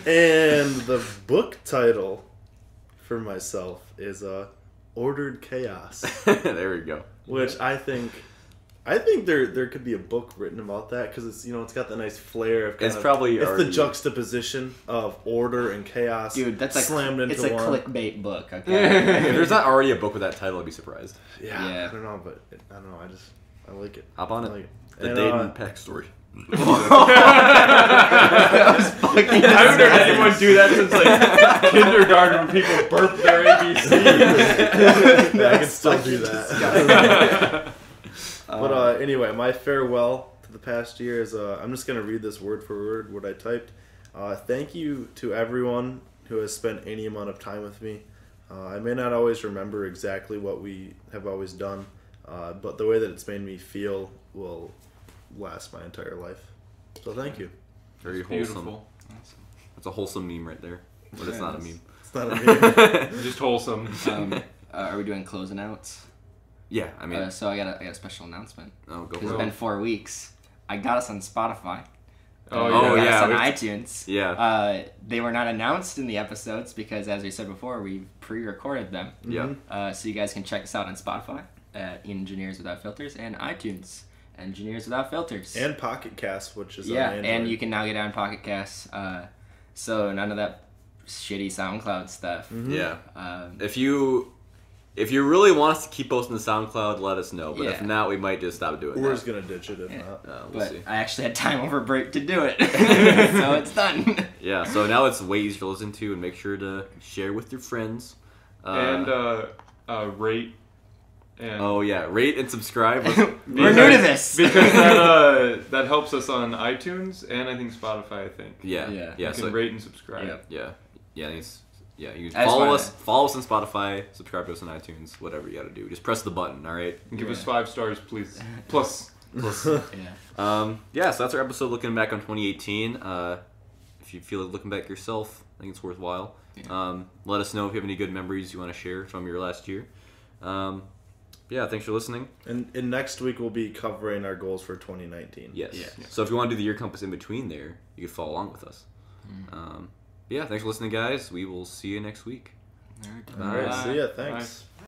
And the book title for myself is Ordered Chaos. There we go. Which I think there could be a book written about that, because it's, you know, it's got the nice flair of It's probably it's already... the juxtaposition of order and chaos. Dude, that's slammed into it's a one. clickbait book. Okay. If there's not already a book with that title, I'd be surprised. Yeah, Yeah. I don't know, but I like it. Hop on I it. like it. The And, Dayton Peck story. I haven't heard anyone do that since like kindergarten when people burp their ABC. I can still do that. But anyway, my farewell to the past year is I'm just going to read this word for word, what I typed. Thank you to everyone who has spent any amount of time with me. I may not always remember exactly what we have always done, but the way that it's made me feel will last my entire life. So thank you. Very wholesome. That's a wholesome meme right there. But it's not a meme. It's not a meme. Just wholesome. Are we doing closing outs? Yeah, I mean. So I got a special announcement. Oh, go It's for it. been 4 weeks. I got us on Spotify. Oh, I yeah. got us on Yeah, iTunes. Yeah. They were not announced in the episodes because, as we said before, we pre-recorded them. Yeah. So you guys can check us out on Spotify at Engineers Without Filters and iTunes, Engineers Without Filters. And Pocket Cast, which is yeah, on Android. and you can now get on Pocket Cast. So none of that shitty SoundCloud stuff. Yeah. If you really want us to keep posting the SoundCloud, let us know. But if Yeah. not, we might just stop doing We're that. just going to ditch it if not. We'll But see. I actually had time over break to do it, so it's done. Yeah, so now it's way easier to listen to, and make sure to share with your friends. And rate. And Oh yeah, rate and subscribe. We're new to this. because that helps us on iTunes and I think Spotify. I think. Yeah, Yeah. yeah. You can So rate and subscribe. Yep. yeah. You can I just follow wanna- us. Follow us on Spotify. Subscribe to us on iTunes. Whatever you got to do, just press the button. All right. And give us Yeah. 5 stars, please. Plus. Yeah. Yeah. So that's our episode looking back on 2018. If you feel like looking back yourself, I think it's worthwhile. Yeah. Let us know if you have any good memories you want to share from your last year. Yeah. Thanks for listening. And next week we'll be covering our goals for 2019. Yes. Yeah. So if you want to do the year compass in between there, you can follow along with us. Yeah. Thanks for listening, guys. We will see you next week. All right. All right, Bye. see ya. Thanks. Bye.